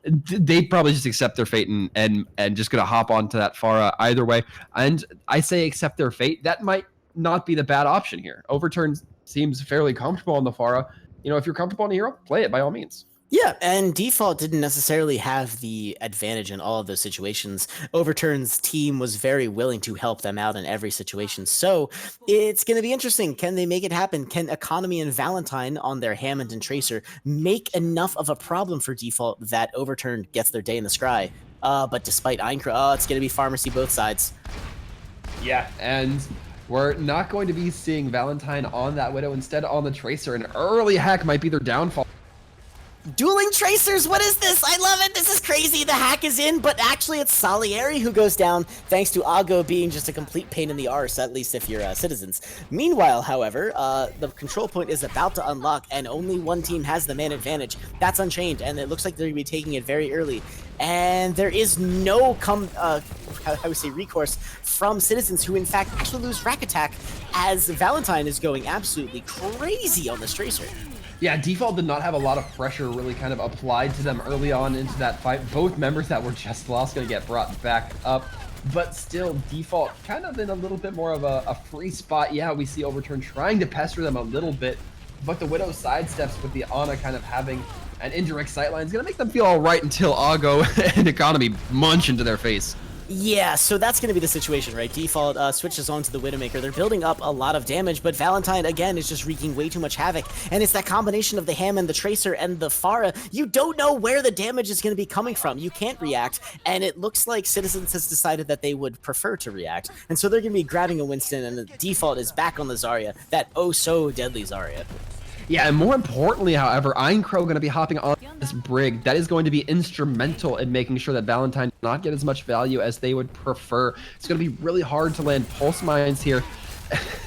They'd probably just accept their fate and just gonna hop onto that Pharah either way. And I say accept their fate. That might not be the bad option here. Overturn seems fairly comfortable on the Pharah. You know, if you're comfortable on a hero, play it by all means. Yeah, and Default didn't necessarily have the advantage in all of those situations. Overturn's team was very willing to help them out in every situation. So it's going to be interesting. Can they make it happen? Can Economy and Valentine on their Hammond and Tracer make enough of a problem for Default that Overturn gets their day in the scry? But despite Aincra, it's going to be pharmacy both sides. Yeah, and we're not going to be seeing Valentine on that Widow, instead on the Tracer. An early hack might be their downfall. Dueling Tracers, what is this? I love it. This is crazy. The hack is in, but actually it's Salieri who goes down, thanks to Ago being just a complete pain in the arse, at least if you're Citizens. Meanwhile, however, the control point is about to unlock, and only one team has the man advantage. That's Unchained, and it looks like they're going to be taking it very early. And there is no recourse from Citizens, who in fact actually lose rack attack, as Valentine is going absolutely crazy on this Tracer. Yeah, Default did not have a lot of pressure really kind of applied to them early on into that fight. Both members that were just lost going to get brought back up. But still, Default kind of in a little bit more of a free spot. Yeah, we see Overturn trying to pester them a little bit. But the Widow sidesteps with the Ana kind of having an indirect sightline is going to make them feel all right until Ago and Economy munch into their face. Yeah, so that's going to be the situation, right? Default switches on to the Widowmaker. They're building up a lot of damage, but Valentine, again, is just wreaking way too much havoc. And it's that combination of the Hammond, the Tracer, and the Pharah. You don't know where the damage is going to be coming from. You can't react, and it looks like Citizens has decided that they would prefer to react. And so they're going to be grabbing a Winston, and the default is back on the Zarya, that oh-so-deadly Zarya. Yeah, and more importantly, however, Einkrog going to be hopping on this Brig. That is going to be instrumental in making sure that Valentine does not get as much value as they would prefer. It's going to be really hard to land pulse mines here.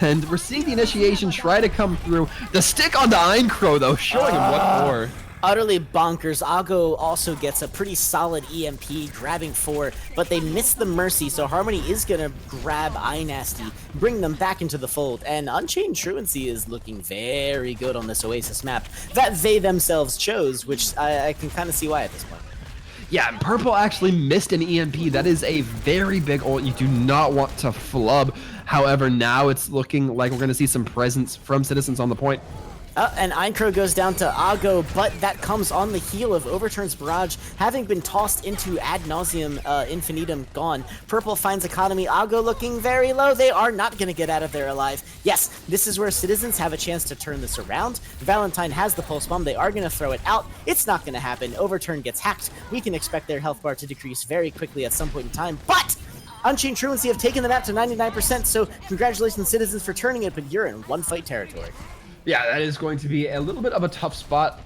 And we're seeing the initiation try to come through. The stick on the Einkrog, though, showing him what for. Utterly bonkers. Ago also gets a pretty solid EMP, grabbing 4, but they miss the Mercy, so Harmony is going to grab iNasty, bring them back into the fold, and Unchained Truancy is looking very good on this Oasis map that they themselves chose, which I can kind of see why at this point. Yeah, Purple actually missed an EMP. That is a very big ult. You do not want to flub. However, now it's looking like we're going to see some presence from Citizens on the point. And Einkrog goes down to Ago, but that comes on the heel of Overturn's Barrage, having been tossed into ad nauseum infinitum gone. Purple finds Economy, Ago looking very low. They are not going to get out of there alive. Yes, this is where Citizens have a chance to turn this around. Valentine has the pulse bomb. They are going to throw it out. It's not going to happen. Overturn gets hacked. We can expect their health bar to decrease very quickly at some point in time, but Unchained Truancy have taken the map to 99%, so congratulations, Citizens, for turning it, but you're in one-fight territory. Yeah, that is going to be a little bit of a tough spot.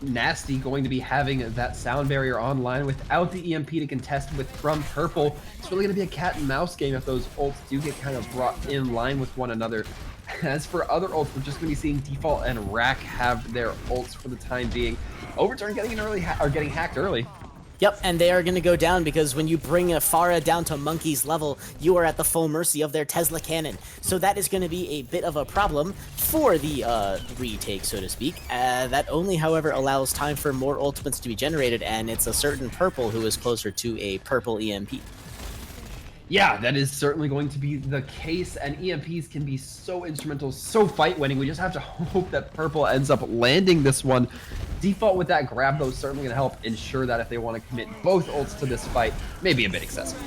Nasty going to be having that sound barrier online without the EMP to contest with from Purple. It's really going to be a cat and mouse game if those ults do get kind of brought in line with one another. As for other ults, we're just going to be seeing Default and Rack have their ults for the time being. Overturn getting an early or getting hacked early. Yep, and they are going to go down because when you bring a Pharah down to Monkey's level, you are at the full mercy of their Tesla cannon. So that is going to be a bit of a problem for the retake, so to speak. That only, however, allows time for more ultimates to be generated, and it's a certain Purple who is closer to a purple EMP. Yeah, that is certainly going to be the case, and EMPs can be so instrumental, so fight-winning. We just have to hope that Purple ends up landing this one. Default with that grab, though, is certainly going to help ensure that if they want to commit both ults to this fight, maybe a bit excessive.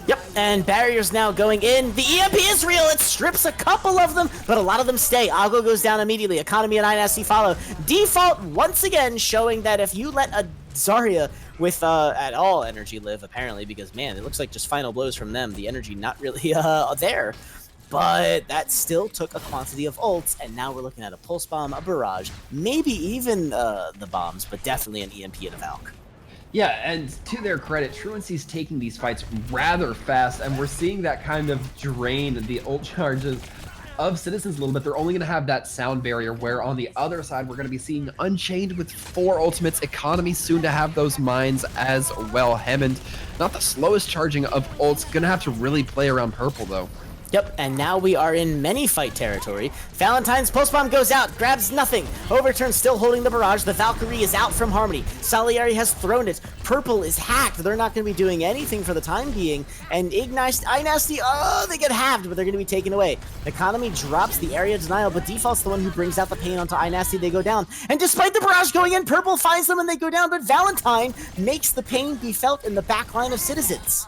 Yep, and barriers now going in. The EMP is real. It strips a couple of them, but a lot of them stay. Ago goes down immediately. Economy and iNasty follow. Default once again showing that if you let a Zarya with at all energy live, apparently, because man, it looks like just final blows from them. The energy not really there. But that still took a quantity of ults, and now we're looking at a pulse bomb, a barrage, maybe even the bombs, but definitely an EMP and a Valk. Yeah, and to their credit, Truancy's taking these fights rather fast, and we're seeing that kind of drain the ult charges of Citizens a little bit. They're only going to have that sound barrier, where on the other side, we're going to be seeing Unchained with 4 ultimates. Economy soon to have those mines as well. Hammond, not the slowest charging of ults. Going to have to really play around Purple, though. Yep, and now we are in many fight territory. Valentine's pulse bomb goes out, grabs nothing. Overturn still holding the barrage. The Valkyrie is out from Harmony. Salieri has thrown it. Purple is hacked. They're not going to be doing anything for the time being. And iNasty, oh, they get halved, but they're going to be taken away. Economy drops the area denial, but Default's the one who brings out the pain onto iNasty. They go down. And despite the barrage going in, Purple finds them and they go down, but Valentine makes the pain be felt in the back line of Citizens.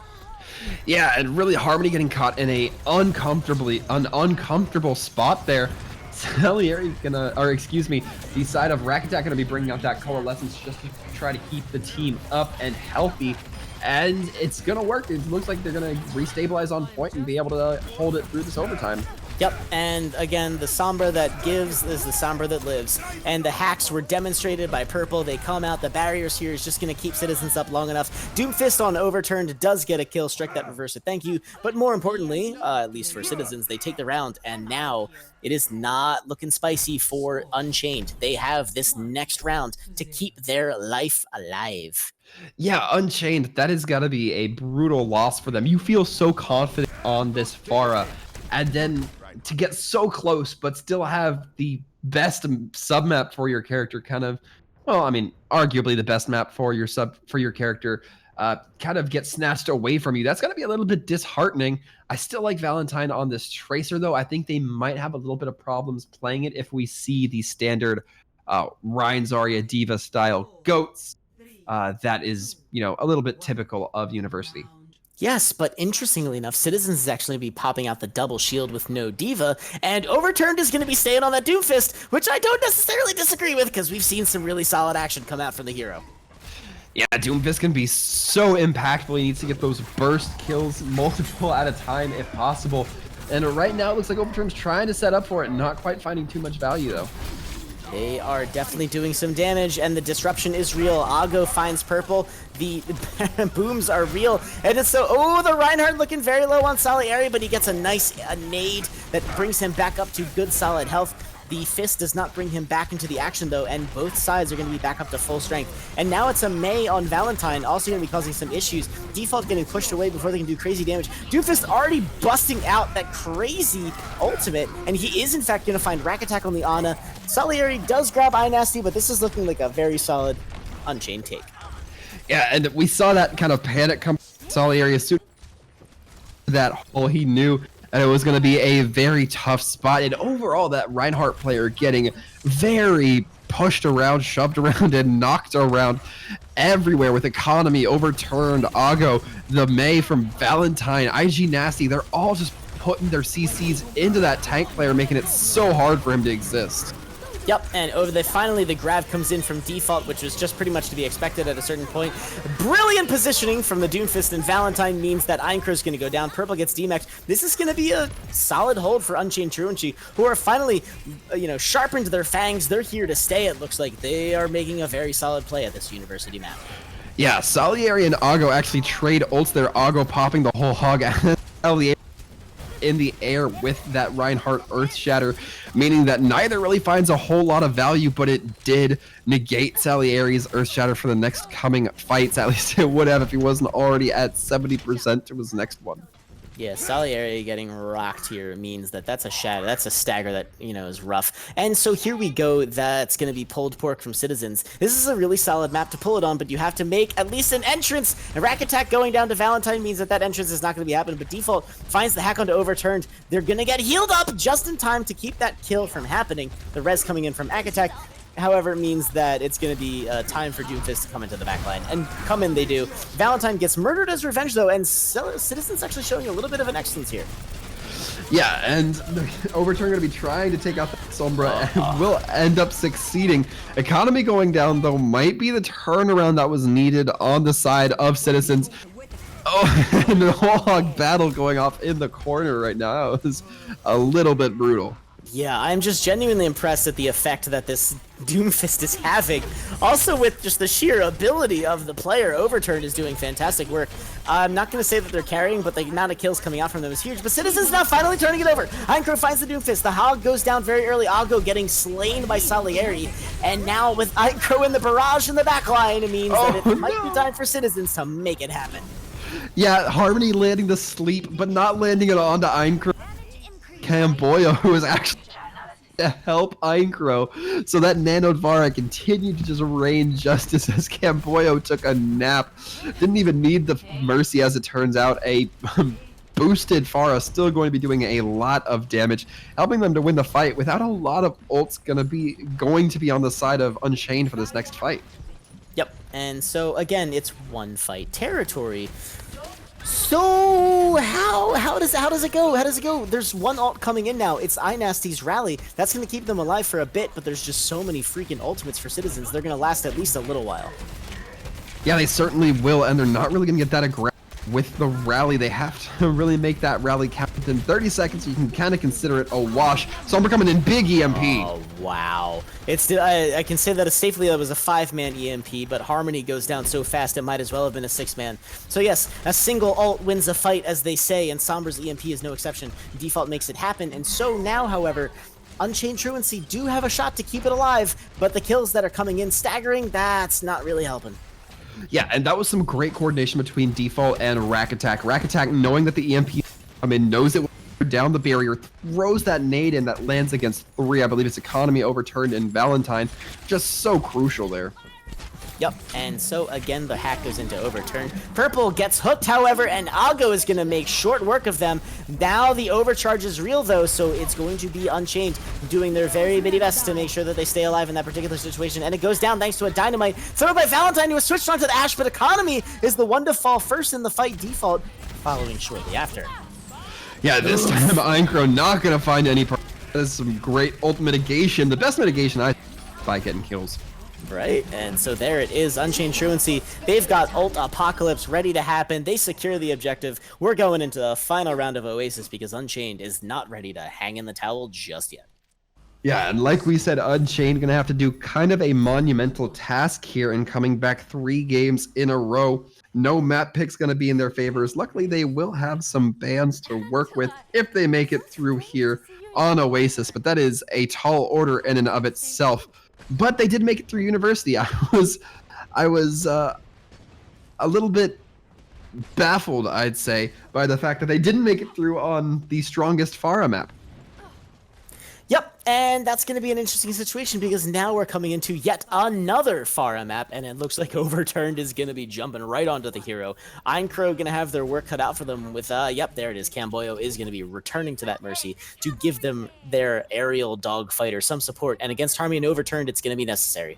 Yeah, and really Harmony getting caught in an uncomfortable spot there. Salieri's gonna, or excuse me, the side of Rack Attack gonna be bringing out that Coalescence just to try to keep the team up and healthy. And it's gonna work. It looks like they're gonna restabilize on point and be able to hold it through this overtime. Yep, and again, the Sombra that gives is the Sombra that lives. And the hacks were demonstrated by Purple. They come out. The barriers here is just going to keep Citizens up long enough. Doomfist on Overturned does get a kill. Strike that reverse it. Thank you. But more importantly, at least for Citizens, they take the round. And now it is not looking spicy for Unchained. They have this next round to keep their life alive. Yeah, Unchained, that has got to be a brutal loss for them. You feel so confident on this Pharah, and then to get so close but still have the best submap for your character kind of, well, I mean, arguably the best map for your character kind of get snatched away from you. That's going to be a little bit disheartening. I still like Valentine on this Tracer, though. I think they might have a little bit of problems playing it if we see the standard Ryan Zarya Diva style goats. That is, you know, a little bit typical of University. Yes, but interestingly enough, Citizens is actually be popping out the double shield with no Diva, and Overturned is going to be staying on that Doomfist, which I don't necessarily disagree with because we've seen some really solid action come out from the hero. Yeah, Doomfist can be so impactful. He needs to get those burst kills multiple at a time if possible. And right now it looks like Overturn's trying to set up for it, not quite finding too much value though. They are definitely doing some damage, and the disruption is real. Ago finds purple. The booms are real, and it's so. Oh, the Reinhardt looking very low on Salieri, but he gets a nice nade that brings him back up to good solid health. The fist does not bring him back into the action though, and both sides are going to be back up to full strength. And now it's a Mei on Valentine, also going to be causing some issues. Default getting pushed away before they can do crazy damage. Doomfist already busting out that crazy ultimate, and he is in fact going to find Rack Attack on the Ana. Salieri does grab iNasty, but this is looking like a very solid Unchained take. Yeah, and we saw that kind of panic come Salieri as soon as that hole. He knew and it was going to be a very tough spot. And overall, that Reinhardt player getting very pushed around, shoved around, and knocked around everywhere with economy, overturned, Ago, the Mei from Valentine, IG Nasty. They're all just putting their CCs into that tank player, making it so hard for him to exist. Yep, and finally the grab comes in from Default, which was just pretty much to be expected at a certain point. Brilliant positioning from the Doomfist, and Valentine means that Einkrow's going to go down. Purple gets DMAX. This is going to be a solid hold for Unchained Truancy, who are finally, sharpened their fangs. They're here to stay. It looks like they are making a very solid play at this university map. Yeah, Salieri and Ago actually trade ults there. Ago popping the whole hog at Salieri in the air with that Reinhardt Earth Shatter, meaning that neither really finds a whole lot of value, but it did negate Salieri's Earth Shatter for the next coming fights. At least it would have if he wasn't already at 70% to his next one. Yeah, Salieri getting rocked here means that that's a shatter. That's a stagger that, is rough. And so here we go. That's going to be pulled pork from Citizens. This is a really solid map to pull it on, but you have to make at least an entrance. And Rack Attack going down to Valentine means that entrance is not going to be happening, but Default finds the hack onto Overturned. They're going to get healed up just in time to keep that kill from happening. The res coming in from Rack Attack, however, means that it's going to be time for Doomfist to come into the backline. And come in they do. Valentine gets murdered as revenge, though, and Citizens actually showing a little bit of an excellence here. Yeah, and Overturn going to be trying to take out the Sombra and will end up succeeding. Economy going down, though, might be the turnaround that was needed on the side of Citizens. Oh, and the whole hog battle going off in the corner right now is a little bit brutal. Yeah, I'm just genuinely impressed at the effect that this Doomfist is having. Also with just the sheer ability of the player, Overturned is doing fantastic work. I'm not going to say that they're carrying, but the amount of kills coming out from them is huge. But Citizens now finally turning it over. Eincrow finds the Doomfist. The Hog goes down very early. Ago getting slain by Salieri. And now with Eincrow in the barrage in the backline, it means that it might be time for Citizens to make it happen. Yeah, Harmony landing the sleep, but not landing it onto Eincrow. Camboyo, who was actually to help Eincrow, so that Nano Dvara continued to just rain justice as Camboyo took a nap. Didn't even need the mercy, as it turns out. A boosted Pharah still going to be doing a lot of damage, helping them to win the fight without a lot of ults going to be on the side of Unchained for this next fight. Yep, and so again, it's one fight territory. So how does it go? How does it go? There's one ult coming in now. It's iNasty's rally. That's going to keep them alive for a bit, but there's just so many freaking ultimates for Citizens. They're going to last at least a little while. Yeah, they certainly will, and they're not really going to get that aggressive with the rally. They have to really make that rally count within 30 seconds. So you can kind of consider it a wash. Sombra coming in, big EMP. Oh, wow. I can say that as safely that was a 5-man EMP, but Harmony goes down so fast it might as well have been a 6-man. So yes, a single ult wins a fight, as they say, and Sombra's EMP is no exception. Default makes it happen, and so now, however, Unchained Truancy do have a shot to keep it alive, but the kills that are coming in staggering, that's not really helping. Yeah, and that was some great coordination between Default and Rack Attack. Rack Attack, knowing that the EMP knows it will down the barrier, throws that nade in that lands against 3. I believe it's Economy, Overturned, and Valentine. Just so crucial there. Yep, and so again, the hack goes into Overturn. Purple gets hooked, however, and Ago is going to make short work of them. Now the overcharge is real, though, so it's going to be Unchained doing their very bitty best to make sure that they stay alive in that particular situation. And it goes down thanks to a dynamite thrown by Valentine, who was switched onto the Ashe, but Economy is the one to fall first in the fight. Default following shortly after. Yeah, this time Eincro not going to find any. That is some great ult mitigation. The best mitigation I by getting kills. Right, and so there it is, Unchained Truancy. They've got ult apocalypse ready to happen. They secure the objective. We're going into the final round of Oasis because Unchained is not ready to hang in the towel just yet. Yeah, and like we said, Unchained going to have to do kind of a monumental task here in coming back 3 games in a row. No map picks going to be in their favors. Luckily, they will have some bans to work with if they make it through here on Oasis, but that is a tall order in and of itself. But they did make it through University. I was a little bit baffled, I'd say, by the fact that they didn't make it through on the strongest Pharah map. Yep, and that's going to be an interesting situation because now we're coming into yet another Pharah map, and it looks like Overturned is going to be jumping right onto the hero. Eincro going to have their work cut out for them with, yep, there it is. Camboyo is going to be returning to that Mercy to give them their aerial dogfight or some support, and against Harmony and Overturned, it's going to be necessary.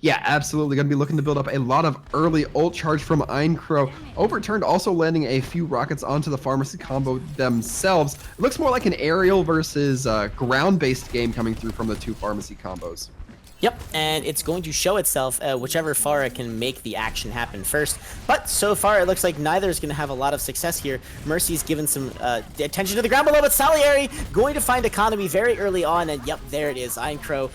Yeah, absolutely. Going to be looking to build up a lot of early ult charge from Eincro. Overturned also landing a few rockets onto the pharmacy combo themselves. It looks more like an aerial versus ground-based game coming through from the 2 pharmacy combos. Yep, and it's going to show itself whichever Pharah can make the action happen first. But so far, it looks like neither is going to have a lot of success here. Mercy's given some attention to the ground below, but Salieri going to find economy very early on, and yep, there it is. Eincro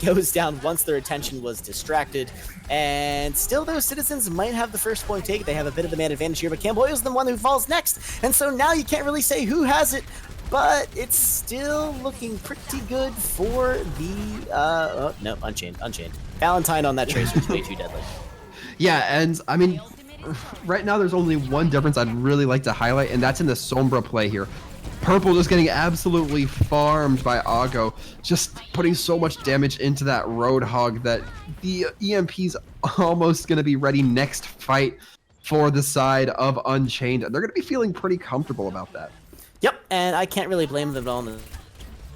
goes down once their attention was distracted, and still those Citizens might have the first point take. They have a bit of the man advantage here, but Camboyo's the one who falls next, and so now you can't really say who has it, but it's still looking pretty good for the oh no, Unchained. Valentine on that Tracer is way too deadly. Yeah, and I mean, right now there's only one difference I'd really like to highlight, and that's in the Sombra play here. Purple just getting absolutely farmed by Ago, just putting so much damage into that Roadhog that the EMP's almost going to be ready next fight for the side of Unchained. They're going to be feeling pretty comfortable about that. Yep, and I can't really blame them at all.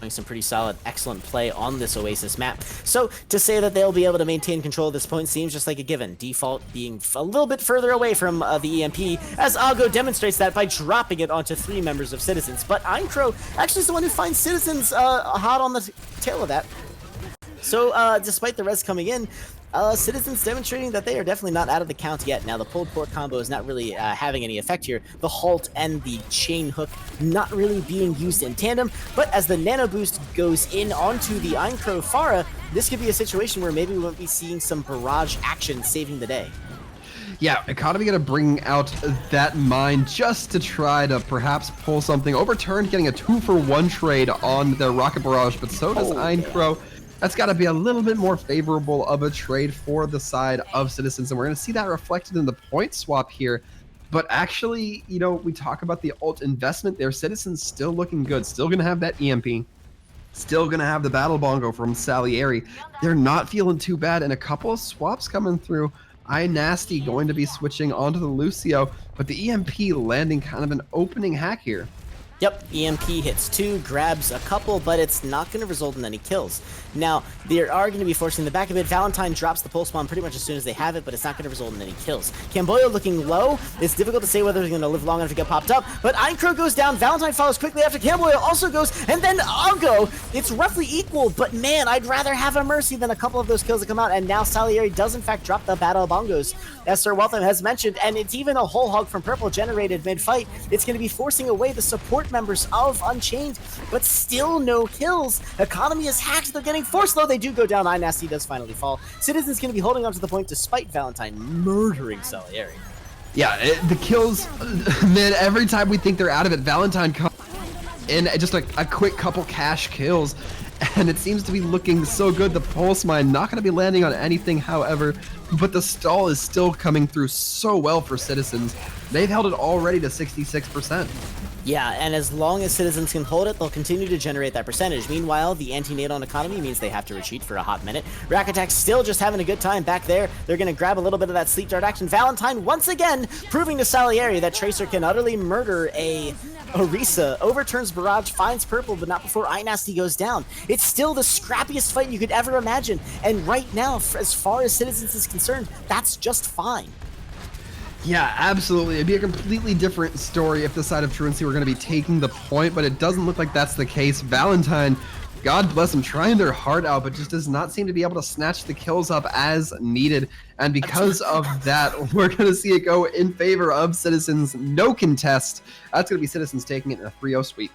Doing some pretty solid, excellent play on this Oasis map. So to say that they'll be able to maintain control at this point seems just like a given. Default being a little bit further away from the EMP, as Ago demonstrates that by dropping it onto 3 members of Citizens. But Eincro actually is the one who finds Citizens hot on the tail of that. So despite the res coming in, Citizens demonstrating that they are definitely not out of the count yet. Now, the pulled pork combo is not really having any effect here. The halt and the chain hook not really being used in tandem, but as the nano boost goes in onto the Eincro Pharah, this could be a situation where maybe we won't be seeing some barrage action saving the day. Yeah, Economy going to bring out that mine just to try to perhaps pull something. Overturned getting a 2-for-1 trade on the Rocket Barrage, but so does Eincro. That's got to be a little bit more favorable of a trade for the side of Citizens, and we're going to see that reflected in the point swap here. But actually, you know, we talk about the ult investment there. Citizens still looking good, still going to have that EMP, still going to have the Battle Bongo from Salieri. They're not feeling too bad, and a couple of swaps coming through. iNasty going to be switching onto the Lucio, but the EMP landing kind of an opening hack here. Yep, EMP hits 2, grabs a couple, but it's not going to result in any kills. Now, they are going to be forcing the back of it. Valentine drops the pulse bomb pretty much as soon as they have it, but it's not going to result in any kills. Camboyo looking low. It's difficult to say whether he's going to live long enough to get popped up, but Eincro goes down. Valentine follows quickly after. Camboyo also goes, and then Ago. It's roughly equal, but man, I'd rather have a Mercy than a couple of those kills that come out, and now Salieri does in fact drop the Battle Bongos, as Sir Waltham has mentioned, and it's even a whole hog from Purple generated mid-fight. It's going to be forcing away the support members of Unchained, but still no kills. Economy is hacked. They're getting forced, though. They do go down. iNasty does finally fall. Citizens going to be holding on to the point despite Valentine murdering Salieri. Yeah, the kills, man, every time we think they're out of it, Valentine comes in just a quick couple cash kills, and it seems to be looking so good. The pulse mine not going to be landing on anything, however, but the stall is still coming through so well for Citizens. They've held it already to 66%. Yeah, and as long as Citizens can hold it, they'll continue to generate that percentage. Meanwhile, the anti-nade on Economy means they have to retreat for a hot minute. Rack Attack still just having a good time back there. They're going to grab a little bit of that Sleep Dart action. Valentine once again proving to Salieri that Tracer can utterly murder a Orisa. Overturns Barrage, finds Purple, but not before iNasty goes down. It's still the scrappiest fight you could ever imagine, and right now, as far as Citizens is concerned, that's just fine. Yeah, absolutely. It'd be a completely different story if the side of Truancy were going to be taking the point, but it doesn't look like that's the case. Valentine, God bless them, trying their heart out, but just does not seem to be able to snatch the kills up as needed. And because of that, we're going to see it go in favor of Citizens. No contest. That's going to be Citizens taking it in a 3-0 sweep.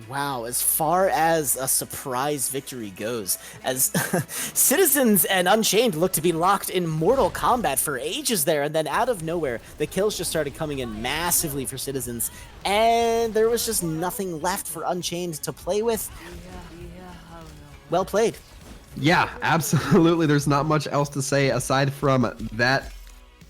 Wow, as far as a surprise victory goes, as Citizens and Unchained look to be locked in mortal combat for ages there, and then out of nowhere, the kills just started coming in massively for Citizens, and there was just nothing left for Unchained to play with. Well played. Yeah, absolutely. There's not much else to say aside from that.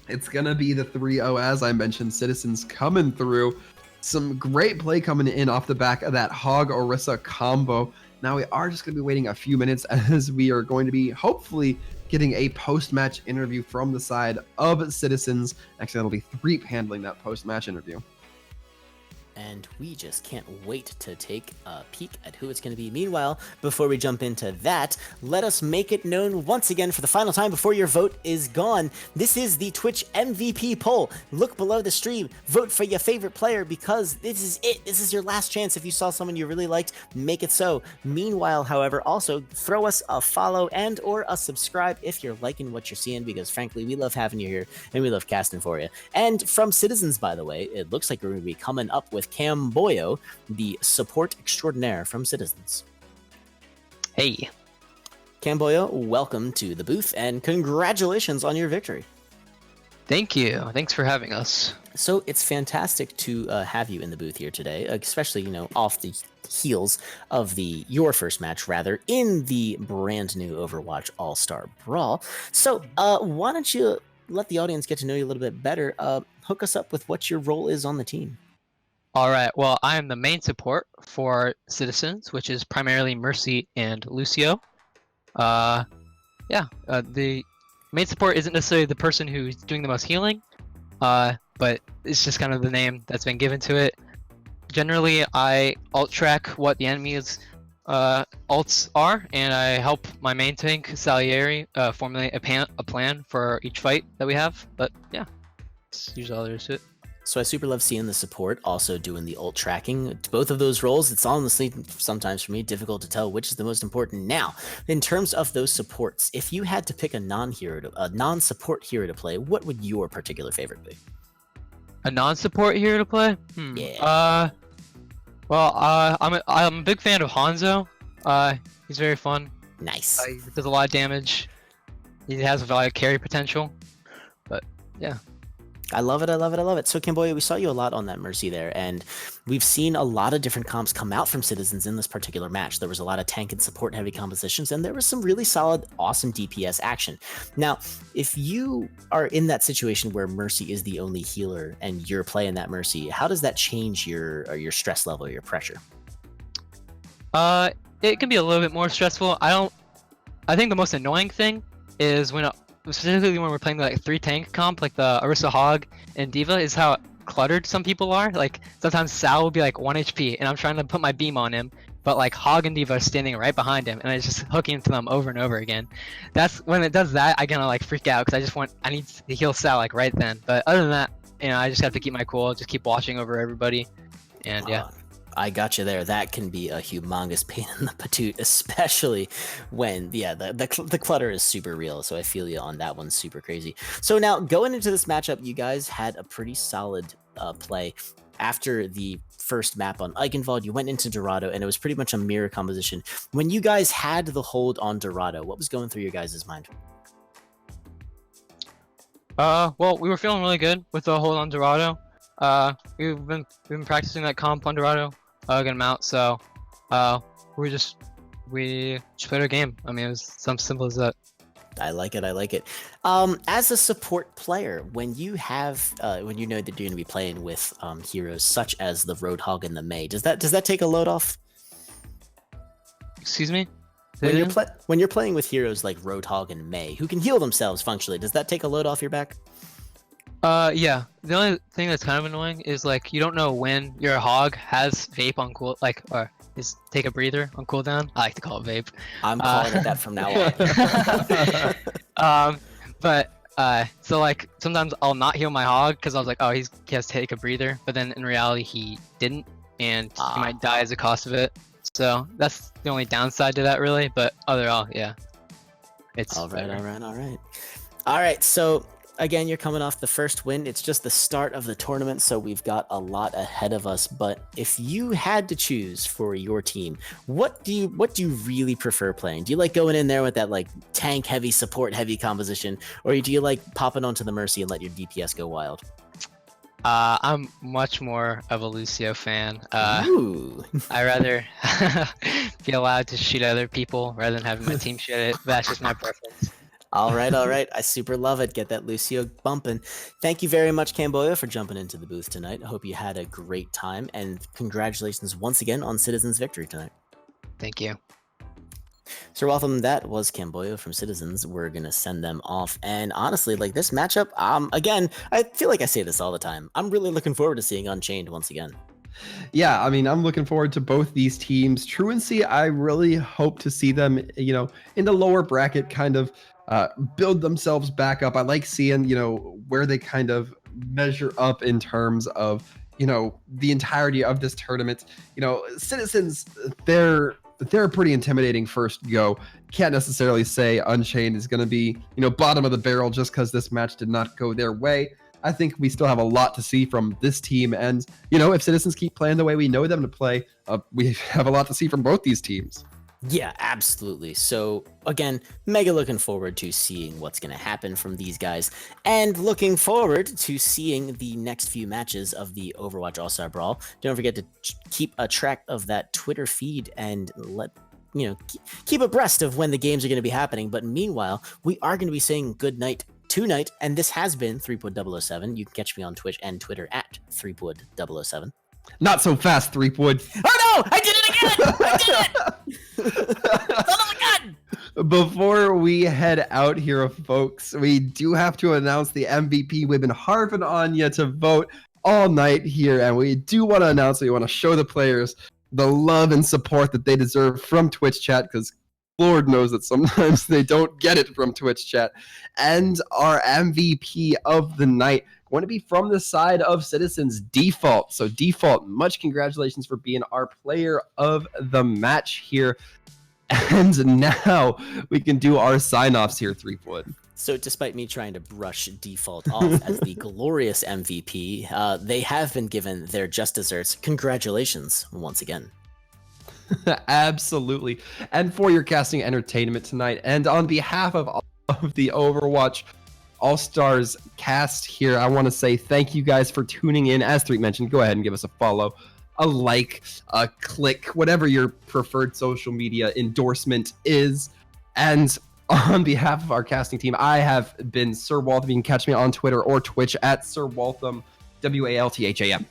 It's going to be the 3-0, as I mentioned. Citizens coming through. Some great play coming in off the back of that Hog Orisa combo. Now we are just going to be waiting a few minutes as we are going to be hopefully getting a post-match interview from the side of Citizens. Actually, that'll be Threep handling that post-match interview. And we just can't wait to take a peek at who it's going to be. Meanwhile, before we jump into that, let us make it known once again for the final time before your vote is gone. This is the Twitch MVP poll. Look below the stream, vote for your favorite player because this is it. This is your last chance. If you saw someone you really liked, make it so. Meanwhile, however, also throw us a follow and or a subscribe if you're liking what you're seeing, because frankly, we love having you here and we love casting for you. And from Citizens, by the way, it looks like we're going to be coming up with Camboyo, the support extraordinaire from Citizens. Hey. Camboyo, welcome to the booth and congratulations on your victory. Thank you. Thanks for having us. So it's fantastic to have you in the booth here today, especially, off the heels of your first match, rather, in the brand new Overwatch All-Star Brawl. So why don't you let the audience get to know you a little bit better? Hook us up with what your role is on the team. All right. Well, I am the main support for Citizens, which is primarily Mercy and Lucio. The main support isn't necessarily the person who's doing the most healing, but it's just kind of the name that's been given to it. Generally, I alt track what the enemy's alts are, and I help my main tank, Salieri, formulate a plan for each fight that we have. But yeah, that's usually all there is to it. So I super love seeing the support also doing the ult tracking. Both of those roles, it's honestly sometimes for me difficult to tell which is the most important. Now, in terms of those supports, if you had to pick a non-support hero to play, what would your particular favorite be? A non-support hero to play? Yeah. I'm a big fan of Hanzo. He's very fun. Nice. He does a lot of damage. He has a lot of carry potential. But yeah. I love it. I love it. I love it. So, Camboya, we saw you a lot on that Mercy there, and we've seen a lot of different comps come out from Citizens in this particular match. There was a lot of tank and support heavy compositions, and there was some really solid, awesome DPS action. Now, if you are in that situation where Mercy is the only healer and you're playing that Mercy, how does that change your stress level or your pressure? It can be a little bit more stressful. I think the most annoying thing is specifically when we're playing the 3 tank comp, like the Orisa Hog and D.Va, is how cluttered some people are. Like sometimes Sal will be like 1 HP and I'm trying to put my beam on him, but like Hog and D.Va are standing right behind him and I just hooking into them over and over again. That's when it does that, I kind of like freak out because I need to heal Sal like right then. But other than that, I just have to keep my cool, just keep watching over everybody, and yeah. I got you there. That can be a humongous pain in the patoot, especially when, the clutter is super real. So I feel you on that one, super crazy. So now going into this matchup, you guys had a pretty solid play. After the first map on Eichenwald, you went into Dorado, and it was pretty much a mirror composition. When you guys had the hold on Dorado, what was going through your guys' mind? Well, we were feeling really good with the hold on Dorado. We've been practicing that comp on Dorado a good amount, so we just played our game. I mean, it was something simple as that. I like it. I like it. As a support player, when you have when you know that you're going to be playing with heroes such as the Roadhog and the Mei, does that take a load off? Excuse me? When you're playing with heroes like Roadhog and Mei, who can heal themselves functionally, does that take a load off your back? Yeah. The only thing that's kind of annoying is like you don't know when your Hog has vape on cool, or is take a breather on cooldown. I like to call it vape. I'm calling it that from now on. But So like sometimes I'll not heal my hog because I was like, oh, he has to take a breather, but then in reality he didn't, and he might die as a cost of it. So that's the only downside to that, really. But overall, yeah, it's All right, better. all right. So again, you're coming off the first win. It's just the start of the tournament, so we've got a lot ahead of us. But if you had to choose for your team, what do you really prefer playing? Do you like going in there with that like tank heavy, support heavy composition, or do you like popping onto the Mercy and let your DPS go wild? I'm much more of a Lucio fan. Ooh. I rather be allowed to shoot other people rather than having my team shoot it. That's just my preference. All right, all right. I super love it. Get that Lucio bumping. Thank you very much, Camboya, for jumping into the booth tonight. I hope you had a great time, and congratulations once again on Citizens' victory tonight. Thank you. Sir Waltham, that was Camboya from Citizens. We're gonna send them off, and honestly, like this matchup, again, I feel like I say this all the time. I'm really looking forward to seeing Unchained once again. Yeah, I mean, I'm looking forward to both these teams. Truancy, I really hope to see them, in the lower bracket kind of build themselves back up. I like seeing, where they kind of measure up in terms of, the entirety of this tournament. Citizens, they're a pretty intimidating first go. Can't necessarily say Unchained is going to be, bottom of the barrel just because this match did not go their way. I think we still have a lot to see from this team. And, if Citizens keep playing the way we know them to play, we have a lot to see from both these teams. Yeah, absolutely. So again, mega looking forward to seeing what's going to happen from these guys, and looking forward to seeing the next few matches of the Overwatch All-Star Brawl. Don't forget to keep a track of that Twitter feed and keep abreast of when the games are going to be happening. But meanwhile, we are going to be saying good night tonight, and this has been 3Pwood007. You can catch me on Twitch and Twitter at 3Pwood007. Not so fast, Threepwood. Oh no! I did it again! I did it! Son of a gun! Before we head out here, folks, we do have to announce the MVP. We've been harping on you to vote all night here, and we do want to announce that we want to show the players the love and support that they deserve from Twitch chat, because Lord knows that sometimes they don't get it from Twitch chat. And our MVP of the night going to be from the side of Citizens, Default. So Default, much congratulations for being our player of the match here. And now we can do our sign-offs here, Threepwood. So despite me trying to brush Default off as the glorious MVP, they have been given their just desserts. Congratulations once again. Absolutely. And for your casting entertainment tonight, and on behalf of all of the Overwatch All-Stars cast here, I want to say thank you guys for tuning in. As Threep mentioned, go ahead and give us a follow, a like, a click, whatever your preferred social media endorsement is. And on behalf of our casting team, I have been Sir Waltham. You can catch me on Twitter or Twitch at Sir Waltham, WALTHAM.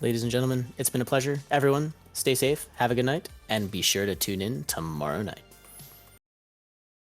Ladies and gentlemen, it's been a pleasure. Everyone, stay safe, have a good night, and be sure to tune in tomorrow night.